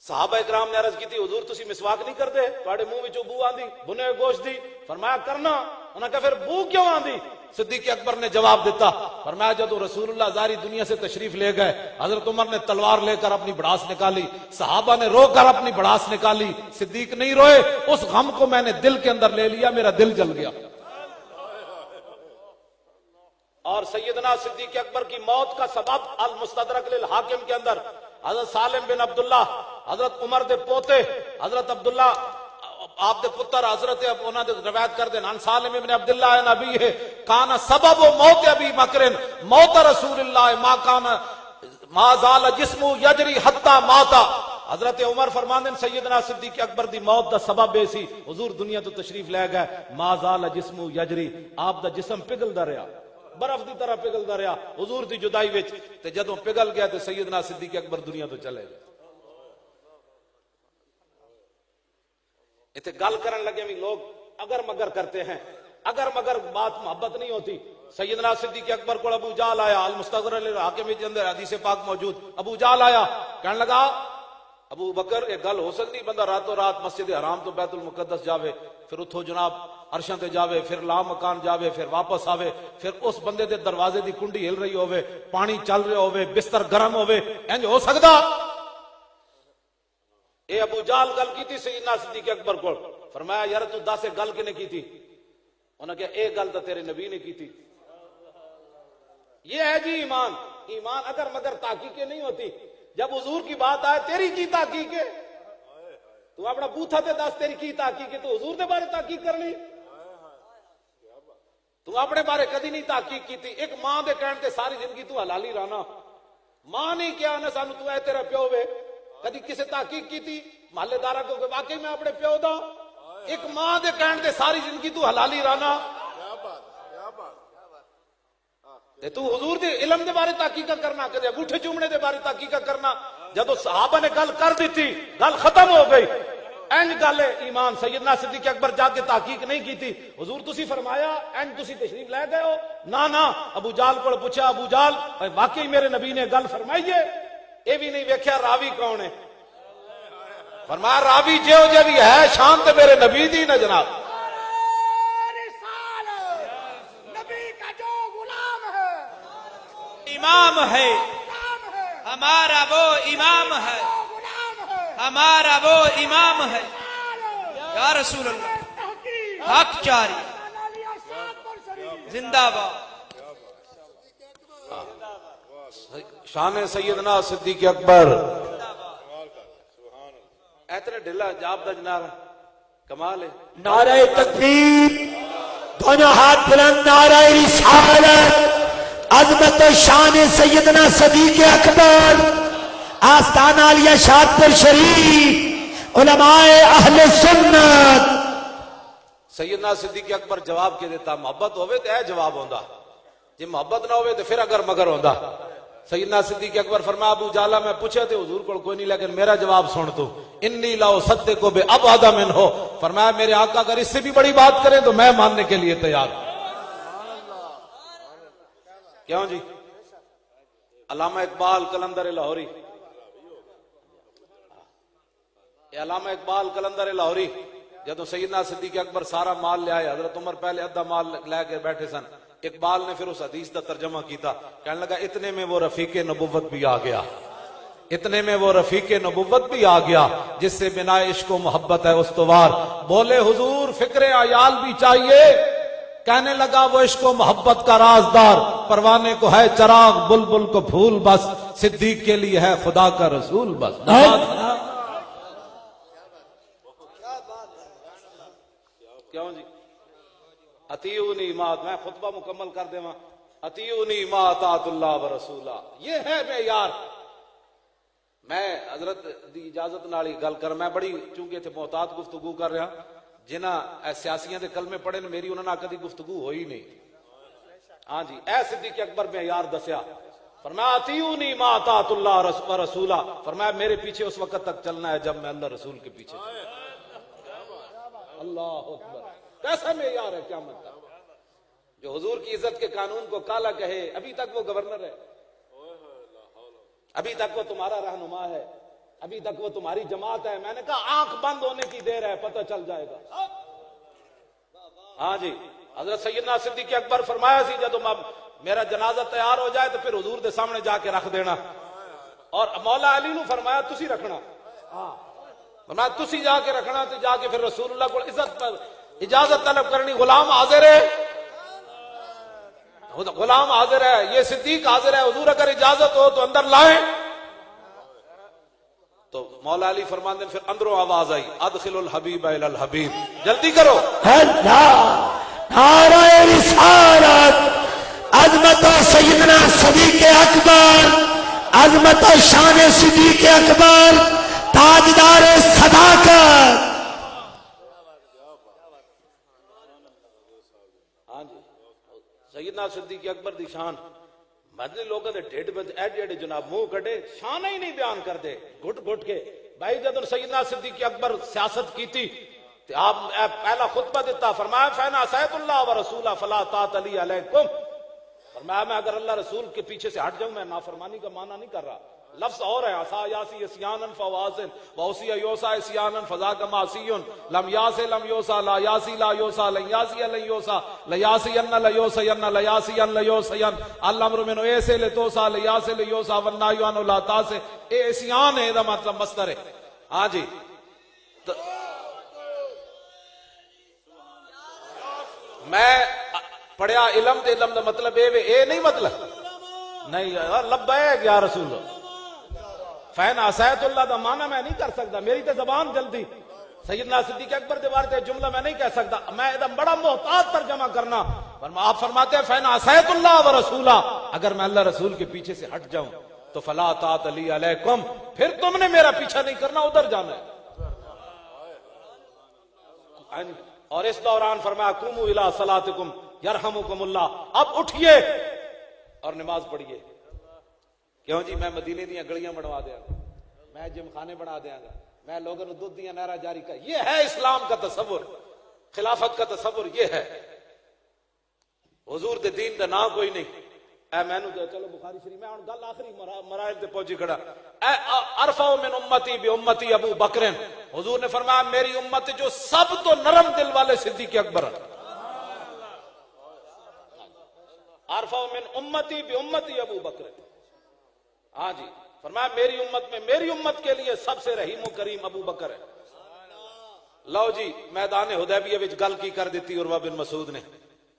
صحابہ اکرام نے عرض کی تھی حضور تسی مسواک نہیں کردے، تواڈے منہ وچوں بو آندی بھنے ہوئے گوشت دی، فرمایا کرنا، انہاں کہا پھر بو کیوں آندی؟ صدیق اکبر نے جواب دیتا، فرمایا جدوں رسول اللہ ظاہری دنیا سے تشریف لے گئے، حضرت عمر نے تلوار لے کر اپنی بڑاس نکالی، صحابہ نے رو کر اپنی بڑاس نکالی، صدیق نہیں روئے، اس غم کو میں نے دل کے اندر لے لیا، میرا دل جل گیا۔ اور سیدنا صدیق اکبر کی موت کا سبب المستدرک للحاکم کے اندر حضرت سالم بن عبداللہ، حضرت عمر دے پوتے حضرت عبداللہ آپ دے پتر حضرت انہاں دے روایت کر دین ان سالم ابن عبداللہ نبی ہے کان سبب موت ابی بکر موت رسول اللہ ما کان ما زال جسم یجری حتی ماتا، حضرت عمر فرماندے سیدنا صدیق اکبر دی موت دا سبب اے سی حضور دنیا تو تشریف لے گئے، ما زال جسم یجری، آپ دا جسم پگھلدا رہیا، برف دی طرح پگھلدا رہیا حضور دی جدائی وچ، تے جدوں پگھل گیا تے سیدنا صدیق اکبر دنیا تو چلے گئے۔ اتنے گل کرن لگے بھی لوگ اگر مگر کرتے ہیں، اگر مگر بات محبت نہیں ہوتی. سیدنا صدیق اکبر کو ابو جہل آیا, المستدرک الحاکم کے اندر حدیث پاک موجود. ابو جہل آیا, کہنے لگا ابو بکر ایک گل ہو سکتی بندہ راتوں رات مسجد حرام تو بیت المقدس جاوے, پھر اتھو جناب عرشاں تے جاوے, پھر لا مکان جاوے, پھر واپس آوے, پھر اس بندے دے دروازے دی کنڈی ہل رہی ہوے, پانی چل رہا ہوے, بستر گرم ہوے, انج ہو سکدا؟ اے ابو جہل گل کی تھی سیدنا صدیق اکبر کو. فرمایا یار تو دس گل کنے کی تھی؟ انہوں نے کہا ایک گل تو تیرے نبی نے کی تھی. یہ ہے جی ایمان. ایمان اگر مگر تحقیق نہیں ہوتی. جب حضور کی بات آئے تیری کی تحقیق ہے, تو اپنا بوتھا تے دس تیری کی تحقیق ہے, تو حضور دے بارے تحقیق کرنی. تو اپنے بارے کدی نہیں تحقیق کی تھی. ایک ماں دے کہن تے ساری زندگی تو حلالی رانا. ماں نہیں کیا نہ سانو تو اے تیرا پیو وے, کدی کسے تحقیق کی تھی محلے دارا کو کہ واقعی میں اپنے پیو دا؟ ایک ماں دے کہن تے ساری زندگی تو حلالی رانا. تے تو حضور دے علم دے بارے تحقیق کرنا, کدے انگوٹھے چومنے دے بارے تحقیق کرنا. جدو صحابہ نے گل کر دیتی گل ختم ہو گئی. اینج گل ہے ایمان. سیدنا صدیق اکبر جا کے تحقیق نہیں کی تھی. حضور تسی فرمایا اینج تسی تشریف لے گئے ہو؟ نا ابو جہل کو پوچھا, ابو جہل واقعی میرے نبی نے گل فرمائی ہے؟ اے بھی نہیں ویکھیا راوی کون ہے. فرمایا راوی جیو جے بھی ہے شان تے میرے نبی دی نا جناب. امام ہے ہمارا وہ امام ہے, ہمارا وہ امام ہے. یا رسول اللہ حق جاری زندہ باد. شان سیدنا صدیق اکبر. اتنے ڈھلا جاب دا جناب کمال ہے. نعرہ تکبیر, دونوں ہاتھ بلند, نعرہ رسالت, عظمت و شان سیدنا صدیق اکبر, آستانہ علیہ شادپور شریف, علماء اہل سنت. سیدنا صدیق اکبر جواب کے دیتا, محبت ہوئے تو اے جواب ہوندا, جی محبت نہ ہوئے تو پھر اگر مگر ہوندا. سیدنا صدیق اکبر فرمایا ابو جہل میں پوچھے تھے حضور کو کوئی نہیں, لیکن میرا جواب سن تو. انی لاؤ صدقو بے ابعد من ہو. فرمایا میرے آقا اگر اس سے بھی بڑی بات کریں تو میں ماننے کے لیے تیار ہوں. کیوں جی؟ علامہ اقبال قلندر لاہوری, علامہ اقبال قلندر لاہوری جدو سیدنا صدیق اکبر سارا مال لے آئے, حضرت عمر پہلے ادھا مال لے کے بیٹھے سن. اقبال نے پھر اس حدیث کا ترجمہ کیتا, کہنے لگا اتنے میں وہ رفیق نبوت بھی آ گیا, اتنے میں وہ رفیق نبوت بھی آ گیا جس سے بنا عشق و محبت ہے استوار. بولے حضور فکر عیال بھی چاہیے, کہنے لگا وہ عشق و محبت کا رازدار, پروانے کو ہے چراغ بلبل کو پھول بس, صدیق کے لیے ہے خدا کا رسول بس. کیوں جی؟ اطیعونی ما, میں خطبہ مکمل کر دے, اطیعونی ما اطاعت اللہ و رسولہ. یہ ہے معیار. میں حضرت دی اجازت نالی گل کر, میں بڑی چونکہ تھے محتاط گفتگو کر رہا, جنہ سیاسیاں دے کلمے پڑھے نے میری انہوں نے کدی گفتگو ہوئی نہیں. ہاں جی, اے صدیق اکبر میں یار دسیا, فرمایا اطیعونی ما اطاعت اللہ و رسولہ. فرمایا میرے پیچھے اس وقت تک چلنا ہے جب میں اللہ رسول کے پیچھے چلنا. اللہ اکبر, کیسا معیار ہے قیامت کا. جو حضور کی عزت کے قانون کو کالا کہے, ابھی تک وہ گورنر ہے, ابھی تک وہ تمہارا رہنما ہے, ابھی تک وہ تمہاری جماعت ہے. میں نے کہا آنکھ بند ہونے کی دیر ہے, پتہ چل جائے گا. ہاں جی, حضرت سیدنا صدیق اکبر فرمایا سی جدو میرا جنازہ تیار ہو جائے تو پھر حضور دے سامنے جا کے رکھ دینا. اور مولا علی نو فرمایا تسی رکھنا, فرمایا تسی جا کے رکھنا. تو جا کے پھر رسول اللہ کو عزت پر اجازت طلب کرنی. غلام حاضر ہے, غلام حاضر ہے, یہ صدیق حاضر ہے, حضور اگر اجازت ہو تو اندر لائیں. تو مولا علی فرماندے پھر اندروں آواز آئی, ادخل الحبیب الی الحبیب, جلدی کرو. نعرہ رسالت, عظمت سیدنا صدیق اکبر, عظمت شان صدیق اکبر, تاجدار صداقت. ہاں جی, سیدنا صدیق اکبر دی شان مدنی لوگوں دے ڈیڑھ بج ایڈے ایڈے جناب منہ کٹے, شان ہی نہیں بیان کر دے, گھٹ گھٹ کے. بھائی جدن سیدنا صدیق اکبر سیاست کی تھی, آپ پہلا خطبہ دیتا فرمایا فَإِنْ عَصَيْتُ اللَّهَ وَرَسُولَهُ فَلَا طَاعَةَ لِي عَلَيْكُمْ، فرمایا میں اگر اللہ رسول کے پیچھے سے ہٹ جاؤں میں نافرمانی کا معنی نہیں کر رہا، لفظ اور ہے عصا یاسی اسیانا فوازن واوسی یوسا اسیانا فذاک معصی لم یاس لم یوسا لا یاسی لا یوسا لن یاسی لن یوسا لیاسین لیوسین لیاسین لیوسین الامر من ایسے لتوسا لیاسے لیوسا والنہی عنہ لا تاسے، اے اسیان ہے دا مطلب مصدر ہے. ہاں جی میں پڑھیا علم دے علم دا مطلب اے نہیں مطلب نہیں لبیک یا رسول اللہ فین عصیت اللہ دا معنی میں نہیں کر سکتا، میری تے زبان جلدی سیدنا صدیق اکبر دے بارے جملہ میں نہیں کہہ سکتا، میں ادھر بڑا محتاط ترجمہ کرنا. آپ فرماتے ہیں فین عصیت اللہ و رسولہ، اگر میں اللہ رسول کے پیچھے سے ہٹ جاؤں تو فلا طاعت لی علیکم، پھر تم نے میرا پیچھا نہیں کرنا، ادھر جانا ہے. اور اس دوران فرمایا قوموا الی صلاتکم یرحمکم اللہ، اب اٹھئے اور نماز پڑھیے. کیوں جی میں مدینے دیا گلیاں بنوا دیا گا، میں جم خانے بنا دیا گا، میں لوگوں نے دودھ دیا نہرا جاری کر، یہ ہے اسلام کا تصور، خلافت کا تصور یہ ہے. حضور دے دین دا نا کوئی نہیں. اے میں نو چلو بخاری شریف میں گل آخری مراحل تے پہنچی کھڑا. اے ارفع من امتی بامتی ابو بکر، حضور نے فرمایا میری امت جو سب تو نرم دل والے صدیق اکبر ہیں. ارفع من امتی بامتی ابو بکر، ہاں جی فرمایا میری امت میں میری امت کے لیے سب سے رحیم و کریم ابو بکر ہے. لو جی میدان حدیبیہ وچ گل کی کر دیتی عروہ بن مسعود نے،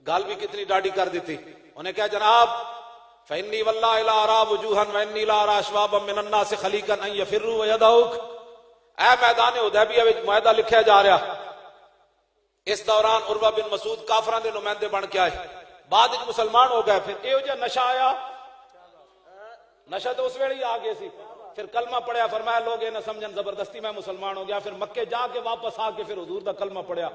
گل بھی کتنی ڈاڈی کر دیتی. انہیں کہا جناب فإنی واللہ لا ارى وجوہا وإنی لا ارى اشوابا من الناس خلیقا ان یفروا ویدعوک. اے میدان حدیبیہ وچ معاہدہ لکھیا جا رہا. اس دوران عروہ بن مسعود کافراں دے نمائندے بن کے آئے، بعد وچ مسلمان ہو گئے. پھر ایہو جہا نشہ آیا، نشہ تو اس ویلے ہی آ گئے سی. پھر کلمہ پڑھیا، فرمایا لوگ یہ نہ سمجھن زبردستی میں مسلمان ہو گیا. پھر مکے جا کے واپس آ کے پھر حضور دا کلمہ پڑھیا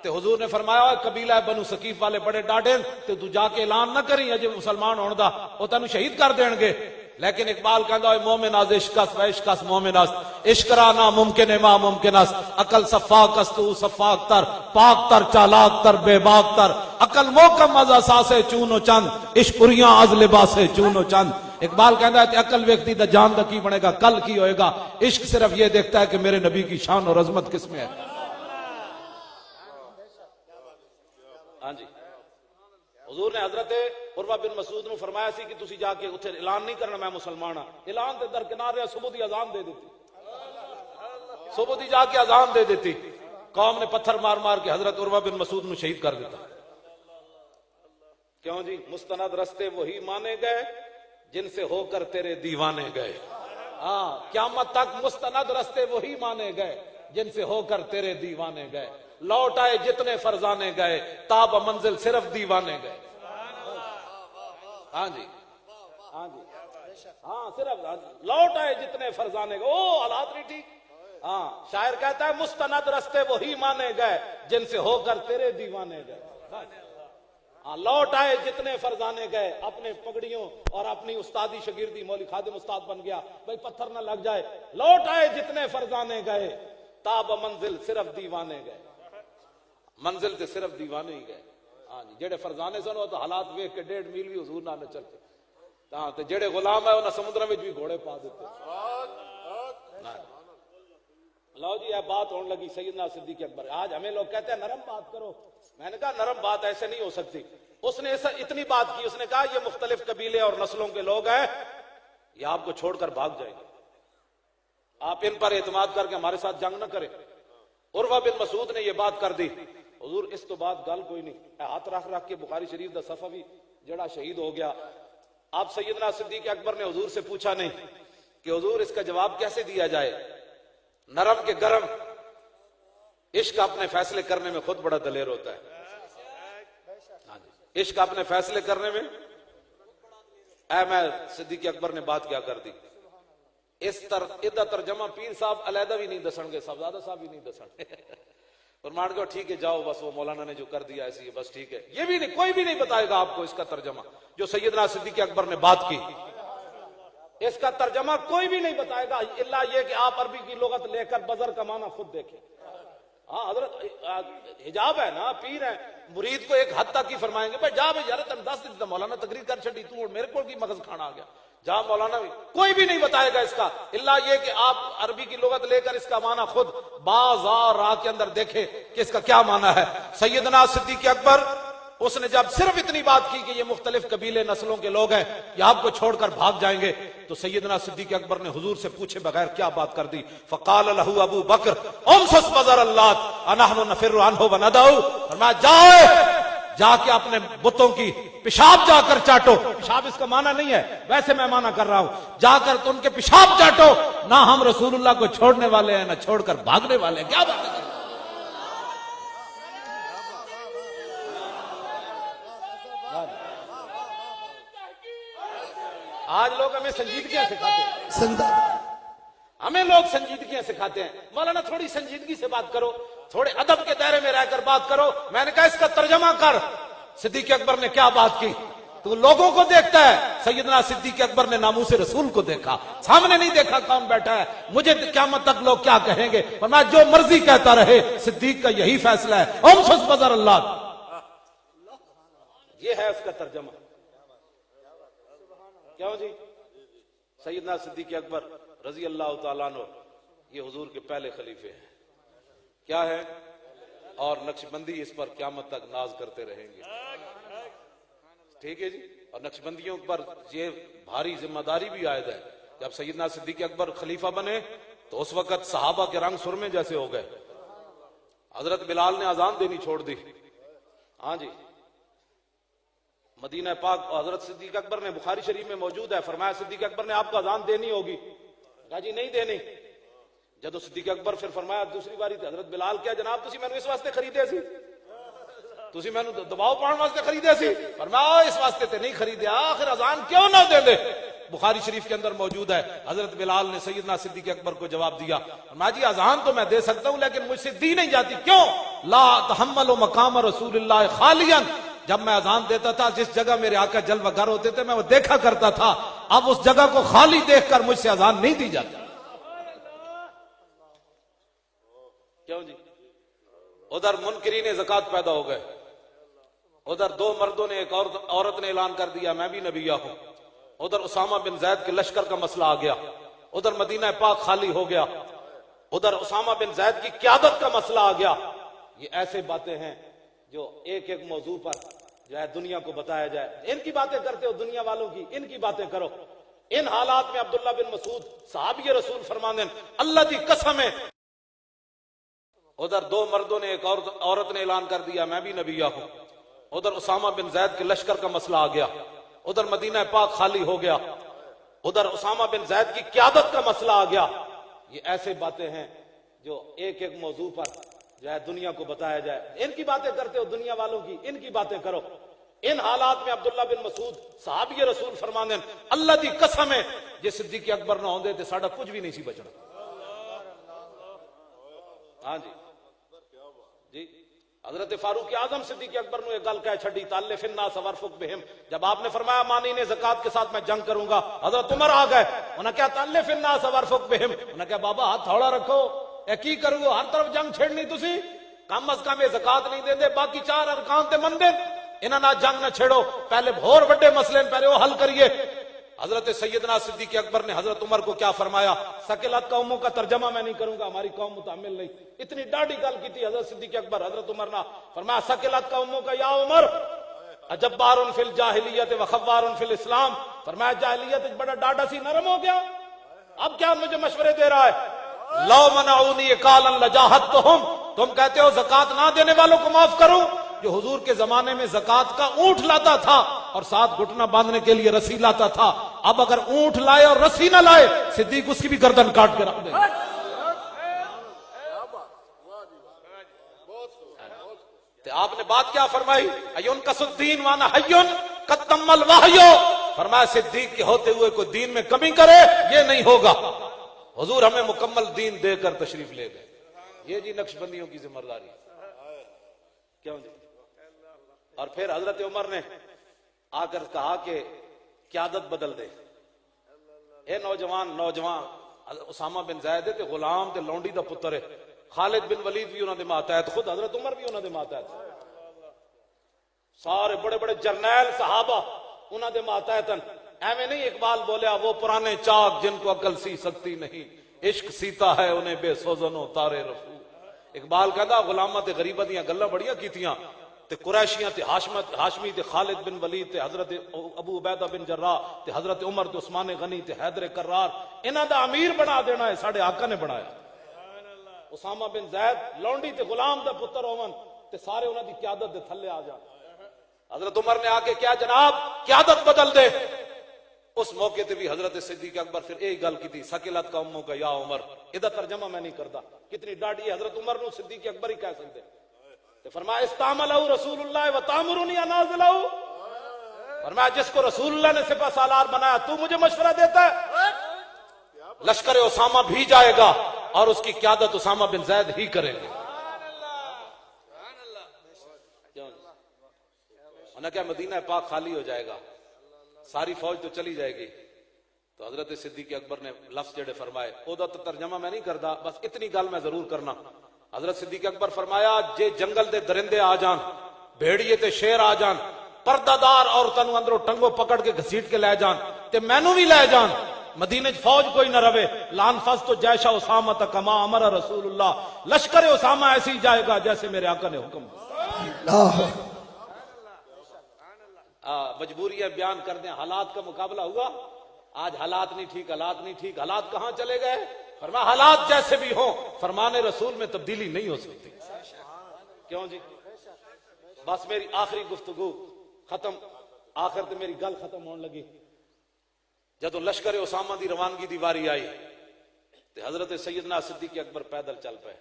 تے حضور نے فرمایا قبیلہ بنو ثقیف والے بڑے ڈاڈے تے تو جا کے اعلان نہ کریں اجے مسلمان ہون دا، او تینوں شہید کر دین گے. لیکن اقبال کہندا ہے مومن از عشق اس و عشق اس مومن اس، عشق را نا ممکن ہے ما ممکن اس، عقل صفاق است تو صفاق تر، پاک تر چالاک تر بے باک تر، عقل محکم از اساس چون و چند، عشق پریاں از لباس چون و چند. اقبال کہندا ہے عقل ویکھتی تے جان دا کی بنے گا، کل کی ہوئے گا. عشق صرف یہ دیکھتا ہے کہ میرے نبی کی شان اور عظمت کس میں ہے. ہاں جی حضور نے حضرت عروہ بن مسعود نو فرمایا سی کہ تسی جا کے اتھے اعلان نہیں کرنا میں مسلمان ہاں. اعلان تے درکنار رہا، صبح دی اذان دے دیتی، صبح دی جا کے اذان دے دیتی. قوم نے پتھر مار مار کے حضرت عروہ بن مسعود نو شہید کر دیتا. کیوں جی مستند رستے وہی مانے گئے جن سے ہو کر تیرے دیوانے گئے. ہاں قیامت تک مستند رستے وہی مانے گئے جن سے ہو کر تیرے دیوانے گئے. لوٹ آئے جتنے فرزانے گئے، تاب منزل صرف دیوانے گئے. ہاں جی ہاں جی ہاں صرف لوٹ آئے جتنے فرزانے گئے. او حالات نہیں ٹھیک. ہاں شاعر کہتا ہے مستند رستے وہی مانے گئے جن سے ہو کر تیرے دیوانے گئے. ہاں لوٹ آئے جتنے فرزانے گئے، اپنے پگڑیوں اور اپنی استادی شاگردی، مولوی خادم استاد بن گیا بھائی پتھر نہ لگ جائے. لوٹ آئے جتنے فرزانے گئے، تاب منزل صرف دیوانے گئے. منزل تے صرف دیوانے ہی گئے. ہاں جی جڑے فرزانے سن وہ تو حالات ویکھ کے 1.5 میل بھی حضور نال چل کے. ہاں تے جڑے غلام ہے انہاں سمندراں وچ بھی گھوڑے پا دیتے. لو جی یہ بات ہونے لگی سیدنا صدیق اکبر. آج ہمیں لوگ کہتے ہیں نرم بات کرو. میں نے کہا نرم بات ایسے نہیں ہو سکتی. اس نے اتنی بات کی، اس نے کہا یہ مختلف قبیلے اور نسلوں کے لوگ ہیں، یہ آپ کو چھوڑ کر بھاگ جائیں گے، آپ ان پر اعتماد کر کے ہمارے ساتھ جنگ نہ کریں. عروہ بن مسعود نے یہ بات کر دی. حضور اس تو بعد گل کوئی نہیں. ہاتھ رکھ رکھ کے بخاری شریف دا صفحہ بھی جڑا شہید ہو گیا. آپ سیدنا صدیق اکبر نے حضور سے پوچھا نہیں کہ حضور اس کا جواب کیسے دیا جائے. نرم کے گرم، عشق اپنے فیصلے کرنے میں خود بڑا دلیر ہوتا ہے. عشق اپنے فیصلے کرنے میں. اے میں صدیق اکبر نے بات کیا کر دی. اس ادھا ترجمہ پیر صاحب علیحدہ بھی نہیں دسن گے، صاحبزادہ صاحب بھی نہیں دسن گے. فرمان کو ٹھیک ہے جاؤ بس وہ مولانا نے جو کر دیا ایسی ہے بس ٹھیک ہے. یہ بھی نہیں، کوئی بھی نہیں بتائے گا آپ کو اس کا ترجمہ جو سیدنا صدیق اکبر نے بات کی. اس کا ترجمہ کوئی بھی نہیں بتائے گا الا یہ کہ آپ عربی کی لغت لے کر بزر کا معنی خود دیکھیں. ہاں حضرت حجاب ہے نا، پیر ہے، مرید کو ایک حد تک ہی فرمائیں گے بھائی جا بھائی یار تم 10 دن مولانا تقریر کر چھڑی تو میرے کو کی مغز کھانا آ گیا، جا مولانا بھی کوئی بھی نہیں بتائے گا اس کا، الا یہ کہ آپ عربی کی لغت لے کر اس کا معنی خود بازار راہ کے اندر دیکھیں کہ اس کا کیا معنی ہے۔ سیدنا صدیق اکبر اس نے جب صرف اتنی بات کی کہ یہ مختلف قبیلے نسلوں کے لوگ ہیں یہ آپ کو چھوڑ کر بھاگ جائیں گے، تو سیدنا صدیق اکبر نے حضور سے پوچھے بغیر کیا بات کر دی، فقال له ابو بکر امسس بزر اللات انحن نفر عنه وندعو، فرمایا جا کے اپنے بتوں کی پیشاب جا کر چاٹو، پیشاب اس کا معنی نہیں ہے ویسے میں معنی کر رہا ہوں، جا کر تو ان کے پیشاب چاٹو، نہ ہم رسول اللہ کو چھوڑنے والے ہیں نہ چھوڑ کر بھاگنے والے ہیں، کیا بات ہے۔ آج لوگ ہمیں سنجیدگیاں سکھاتے ہیں، ہمیں لوگ سنجیدگیاں سکھاتے ہیں، مولانا تھوڑی سنجیدگی سے بات کرو، تھوڑے ادب کے دائرے میں رہ کر بات کرو۔ میں نے کہا اس کا ترجمہ کر، صدیق اکبر نے کیا بات کی، تو لوگوں کو دیکھتا ہے، سیدنا صدیق اکبر نے ناموس رسول کو دیکھا، سامنے نہیں دیکھا کون بیٹھا ہے، مجھے قیامت تک لوگ کیا کہیں گے، فرمایا جو مرضی کہتا رہے، صدیق کا یہی فیصلہ ہے، امسس بزر اللہ، یہ ہے اس کا ترجمہ۔ کیوں جی؟ سیدنا صدیق اکبر رضی اللہ تعالیٰ عنہ یہ حضور کے پہلے خلیفے ہیں، کیا ہے، اور نقشبندی اس پر قیامت تک ناز کرتے رہیں گے، ٹھیک ہے جی۔ اور نقشبندیوں پر یہ بھاری ذمہ داری بھی عائد ہے، جب سیدنا صدیق اکبر خلیفہ بنے تو اس وقت صحابہ کے رنگ سرمے جیسے ہو گئے، حضرت بلال نے اذان دینی چھوڑ دی، ہاں جی، مدینہ پاک، حضرت صدیق اکبر نے، بخاری شریف میں موجود ہے، فرمایا صدیق اکبر نے آپ کو اذان دینی ہوگی، کہا جی نہیں دینی، جدو صدیق اکبر پھر فرمایا دوسری باری تھی، حضرت بلال کیا جناب تسی میں اس واسطے خریدے سی، تسی میں دباؤ پاؤن واسطے خریدے سی، فرمایا اس واسطے تے نہیں خریدے، آخر اذان کیوں نہ دے دے، بخاری شریف کے اندر موجود ہے، حضرت بلال نے سیدنا صدیق اکبر کو جواب دیا، فرمایا جی اذان تو میں دے سکتا ہوں لیکن مجھ سے دی نہیں جاتی، کیوں؟ لا تحمل مقام رسول اللہ خالیا، جب میں اذان دیتا تھا جس جگہ میرے آقا جلوہ گر ہوتے تھے میں وہ دیکھا کرتا تھا، اب اس جگہ کو خالی دیکھ کر مجھ سے اذان نہیں دی جاتی، کیوں جی؟ ادھر منکرین زکات پیدا ہو گئے، ادھر دو مردوں نے، ایک عورت نے اعلان کر دیا میں بھی نبیہ ہوں، ادھر اسامہ بن زید کے لشکر کا مسئلہ آ گیا، ادھر مدینہ پاک خالی ہو گیا، ادھر اسامہ بن زید کی قیادت کا مسئلہ آ گیا۔ یہ ایسے باتیں ہیں جو ایک ایک موضوع پر جو ہے دنیا کو بتایا جائے، ان کی باتیں کرتے ہو دنیا والوں کی، ان کی باتیں کرو۔ ان حالات میں عبداللہ بن مسعود صحابی رسول فرمانے اللہ دی قسم ہے، ادھر دو مردوں نے، ایک عورت نے اعلان کر دیا میں بھی نبیہ ہوں، ادھر اسامہ بن زید کے لشکر کا مسئلہ آ گیا، ادھر مدینہ پاک خالی ہو گیا، ادھر اسامہ بن زید کی قیادت کا مسئلہ آ گیا۔ یہ ایسے باتیں ہیں جو ایک ایک موضوع پر جو ہے دنیا کو بتایا جائے، ان کی باتیں کرتے ہو دنیا والوں کی، ان کی باتیں کرو۔ ان حالات میں عبداللہ بن مسعود صحابی رسول فرمانے اللہ دی قسم ہے جے صدیق اکبر نہ ہوندے تے ساڈا کچھ بھی نہیں سی بچنا۔ ہاں جی جی، حضرت فاروق اعظم صدیق اکبر نے ایک گل کہہ چھڈی، تالف الناس وارفق بہم، جب آپ نے فرمایا مانین زکات کے ساتھ میں جنگ کروں گا، حضرت عمر آ گئے، انہوں نے کہا تالف الناس وارفق بہم، انہوں نے کہا بابا ہاتھ تھوڑا رکھو، اے کی کروں گا، ہر طرف جنگ چھیڑنی تسی، کم از کم یہ زکات نہیں دیندے، باقی چار ارکان تے مندے، انہاں نہ جنگ نہ چھیڑو، پہلے بہت بڑے مسئلے پہلے وہ حل کریے۔ حضرت سیدنا صدیق اکبر نے حضرت عمر کو کیا فرمایا، سکلت قوموں کا ترجمہ میں نہیں کروں گا، ہماری قوم متحمل نہیں، اتنی ڈاڑھی گل کی تھی حضرت صدیق اکبر، حضرت عمر نے فرمایا سکلت قوموں کا یا عمر اجبار فی الجاہلیت وخوار فی الاسلام، فرمایا جاہلیت بڑا ڈاڈا سی نرم ہو گیا، اب کیا مجھے مشورے دے رہا ہے، لو منعونی قالا لجاہدتہم، تم کہتے ہو زکات نہ دینے والوں کو معاف کروں، جو حضور کے زمانے میں زکات کا اونٹ لاتا تھا اور ساتھ گھٹنا باندھنے کے لیے رسی لاتا تھا، اب اگر اونٹ لائے اور رسی نہ لائے صدیق اس کی بھی گردن کاٹ کے رکھ دے۔ آپ نے بات کیا فرمائی، ایون کس الدین وانا حیون قد تم الوحی، فرمایا صدیق کے ہوتے ہوئے کوئی دین میں کمی کرے یہ نہیں ہوگا، حضور ہمیں مکمل دین دے کر تشریف لے گئے۔ یہ جی نقش بندیوں کی ذمہ داری، کیوں جی؟ اور پھر حضرت عمر نے آ کر کہا کہ قیادت بدل دے، اے نوجوان اسامہ بن زید تے غلام تے لونڈی دا پتر ہے، خالد بن ولید بھی انہوں نے ماتحت، خود حضرت عمر بھی انہوں نے ماتحت، سارے بڑے بڑے جرنیل صحابہ انہوں نے ماتحت۔ ایویں نہیں اقبال بولیا وہ پرانے چاک جن کو عقل سی سکتی نہیں، عشق سیتا ہے انہیں بے سوزنوں تارے رفو۔ اقبال کہتا غلامہ تے غریبہ دیاں گلاں بڑیاں کیتیاں تے قریشیاں تے ہاشمی تے خالد بن ولید تے حضرت ابو عبیدہ بن جراح تے حضرت عمر تے عثمان غنی تے حیدر کرار، انہاں دا امیر بنا دینا ہے ساڈے آقا نے بنایا۔ اسامہ بن زید لونڈی تے غلام دا پتر ہون تے سارے انہاں دی قیادت دے تھلے آ جان۔ حضرت عمر نے آ کے کیا جناب قیادت بدل دے۔ اس موقع تے بھی حضرت صدیق اکبر پھر ایک گل کی تھی، سکلت کا اموں کا یا عمر، ادھر ترجمہ میں نہیں کرتا، کتنی ڈاڈی ہے حضرت عمر نو صدیق اکبر ہی کہہ سکتے۔ فرمایا استعملہ رسول اللہ وتامرنی انازلہ، فرمایا جس کو رسول اللہ نے سپہ سالار بنایا تو مجھے مشورہ دیتا ہے؟ لشکر اسامہ بھی جائے گا اور اس کی قیادت اسامہ بن زید ہی کریں گے۔ انہوں نے کہا مدینہ پاک خالی ہو جائے گا، ساری فوج تو چلی جائے گی۔ تو حضرت صدیق اکبر نے لفظ جڑے فرمائے او دا تو ترجمہ میں نہیں کرتا، بس اتنی گل میں ضرور کرنا۔ حضرت صدیق اکبر فرمایا جے جنگل دے درندے آ جان، بھیڑیے تے شیر آ جان، پردہ دار عورتاں نو اندروں ٹنگوں پکڑ کے گھسیٹ کے لے جان تے مینوں بھی لے جان، مدینے فوج کوئی نہ رہے، لان فض تو جیشہ اسامہ کما امر رسول اللہ، لشکر اسامہ ایسے ہی جائے گا جیسے میرے آقا نے حکم دیا۔ مجبوریاں بیان کر دیں، حالات کا مقابلہ ہوا، آج حالات نہیں ٹھیک، حالات نہیں ٹھیک، حالات کہاں چلے گئے؟ فرمایا حالات جیسے بھی ہوں فرمان رسول میں تبدیلی نہیں ہو سکتی۔ کیوں جی؟ بس میری آخری گفتگو ختم، آخر تے میری گل ختم ہونے لگی۔ جدو لشکر اسامہ دی روانگی دی واری آئی تے حضرت سیدنا صدیق اکبر پیدل چل پے،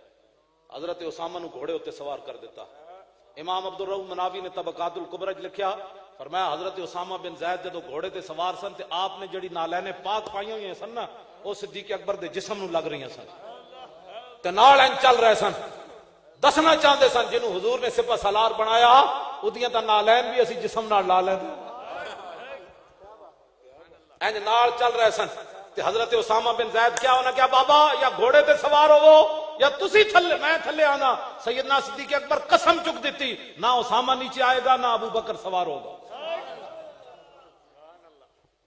حضرت اسامہ نو گھوڑے ہوتے سوار کر دیتا۔ امام عبد الرحیم مناوی نے طبقات الکبری لکھیا، فرمایا حضرت اسامہ بن زید جدو گھوڑے تے سوار سن تے آپ نے جڑی نالین پاک پائی ہوئی ہیں سن نا وہ صدیق اکبر دے جسم نو لگ رہی ہیں سن تے نال این چل رہے سن، دسنا چاہتے سن جنہوں حضور نے سپہ سالار بنایا اودیاں تا نالین بھی اسی جسم نال لا لیں این نال چل رہے سن۔ تے حضرت اسامہ بن زید کیا ہونا، کیا بابا یا گھوڑے تے سوار ہوو یا تسی تھلے میں تھلے آنا؟ سیدنا صدیق اکبر قسم چک دیتی نہ اسامہ نیچے آئے گا نہ ابو بکر سوار ہوگا۔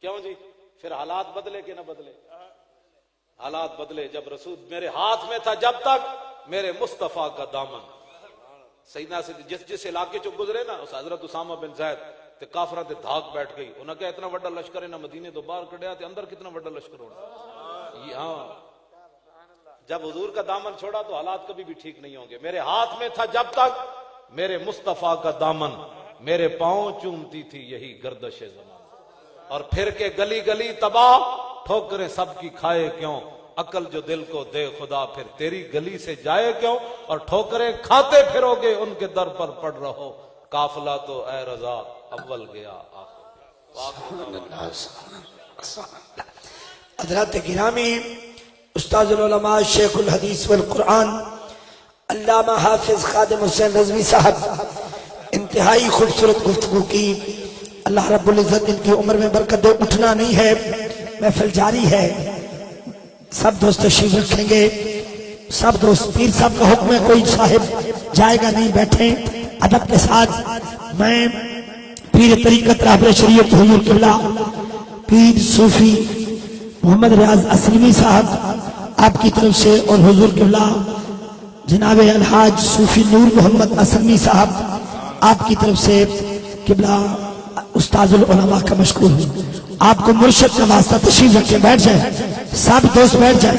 کیوں جی؟ پھر حالات بدلے کہ نہ بدلے؟ حالات بدلے جب رسول میرے ہاتھ میں تھا جب تک میرے مصطفیٰ کا دامن۔ سیدنا جس علاقے چ گزرے نا اس حضرت اسامہ بن زید تے کافراں تے دھاک بیٹھ گئی، انہاں کہا اتنا بڑا لشکر ہے نہ مدینے تو باہر کڈیا تے اندر کتنا بڑا لشکر ہونا۔ ہاں جب حضور کا دامن چھوڑا تو حالات کبھی بھی ٹھیک نہیں ہوں گے۔ میرے ہاتھ میں تھا جب تک میرے مصطفیٰ کا دامن، میرے پاؤں چومتی تھی یہی گردش زمان، اور پھر کے گلی گلی تباہ، ٹھوکریں سب کی کھائے کیوں، عقل جو دل کو دے خدا پھر تیری گلی سے جائے کیوں، اور ٹھوکریں کھاتے پھرو گے ان کے در پر پڑ رہو، قافلہ تو اے رضا اول گیا حضرات گرامی، استاذ العلماء شیخ الحدیث والقرآن علامہ حافظ خادم حسین رضوی صاحب انتہائی خوبصورت گفتگو کی، اللہ رب العزت ان کی عمر میں برکت دے۔ اٹھنا نہیں ہے، محفل جاری ہے، سب دوست تشریف رکھیں گے، سب دوست، پیر صاحب کا حکم ہے کوئی صاحب جائے گا نہیں، بیٹھیں ادب کے ساتھ۔ میں پیر طریقت رہبر شریعت حضور قبلہ پیر صوفی محمد ریاض اسلمی صاحب آپ کی طرف سے اور حضور قبلہ جناب الحاج صوفی نور محمد اسلمی صاحب آپ کی طرف سے قبلہ استاذ العلماء کا مشکور ہوں۔ آپ کو مرشد کا واسطہ، تشریف رکھیں، بیٹھ جائیں، سب دوست بیٹھ جائیں،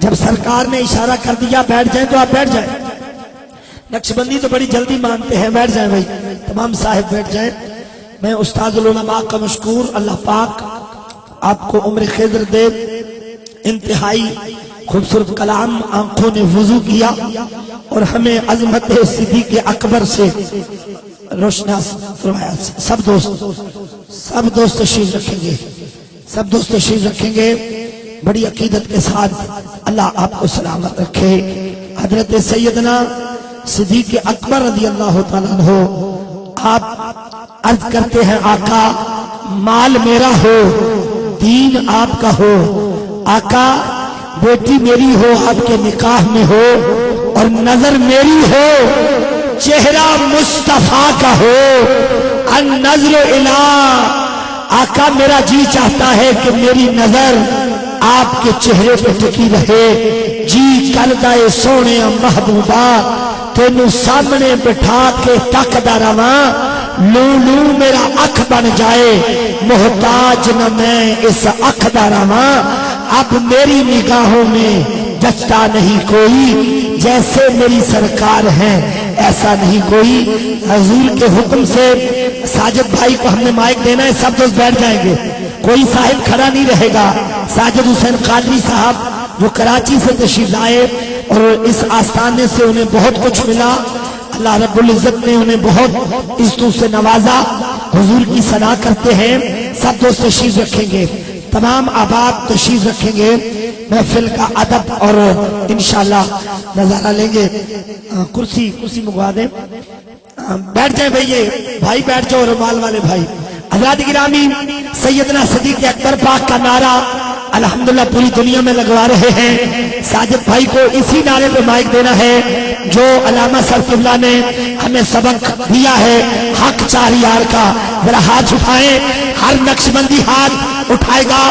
جب سرکار نے اشارہ کر دیا بیٹھ جائیں تو آپ بیٹھ جائیں۔ نقشبندی تو بڑی جلدی مانتے ہیں، بیٹھ جائیں بھائی، تمام صاحب بیٹھ جائیں۔ میں استاذ العلماء کا مشکور، اللہ پاک آپ کو عمر خضر دے۔ انتہائی خوبصورت کلام، آنکھوں نے وضو کیا اور ہمیں عظمت صدیق اکبر سے روشناس فرمایا۔ سب دوست تشریف رکھیں گے، سب دوست تشریف رکھیں گے، بڑی عقیدت کے ساتھ اللہ آپ کو سلامت رکھے۔ حضرت سیدنا صدیق اکبر رضی اللہ تعالیٰ عنہ آپ عرض کرتے ہیں آقا مال میرا ہو دین آپ کا ہو، آقا بیٹی میری ہو آپ کے نکاح میں ہو، اور اور نظر میری ہو چہرہ مصطفیٰ کا ہو، النظر الی، آقا میرا جی چاہتا ہے کہ میری نظر آپ کے چہرے پہ ٹکی رہے، جی کردہ سونے محبوبہ تینوں سامنے بٹھا کے تکدا رواں، لو لو میرا اکھ بن جائے، محتاج نہ میں اس اکھ دا رواں، اب میری نگاہوں میں جچتا نہیں کوئی، جیسے میری سرکار ہیں ایسا نہیں کوئی۔ حضور کے حکم سے ساجد بھائی کو ہم نے مائک دینا ہے، سب دوست بیٹھ جائیں گے، کوئی صاحب کھڑا نہیں رہے گا۔ ساجد حسین قادری صاحب جو کراچی سے تشریف لائے اور اس آستانے سے انہیں بہت کچھ ملا، اللہ رب العزت نے انہیں بہت عزتوں سے نوازا، حضور کی ثنا کرتے ہیں، سب دوست تشریف رکھیں گے، تمام احباب تشریف رکھیں گے، محفل کا ادب اور انشاءاللہ نظارہ لیں گے۔ کرسی منگوا دیں، بیٹھ جائیں بھائی بیٹھ جاؤ، رومال والے بھائی۔ حضرات گرامی، سیدنا صدیق اکبر پاک کا نعرہ الحمدللہ پوری دنیا میں لگوا رہے ہیں، ساجد بھائی کو اسی نعرے پہ مائک دینا ہے جو علامہ سرف اللہ نے ہمیں سبق دیا ہے، حق 4000 کا۔ ذرا ہاتھ اٹھائیں، ہر نقشبندی ہاتھ اٹھائے گا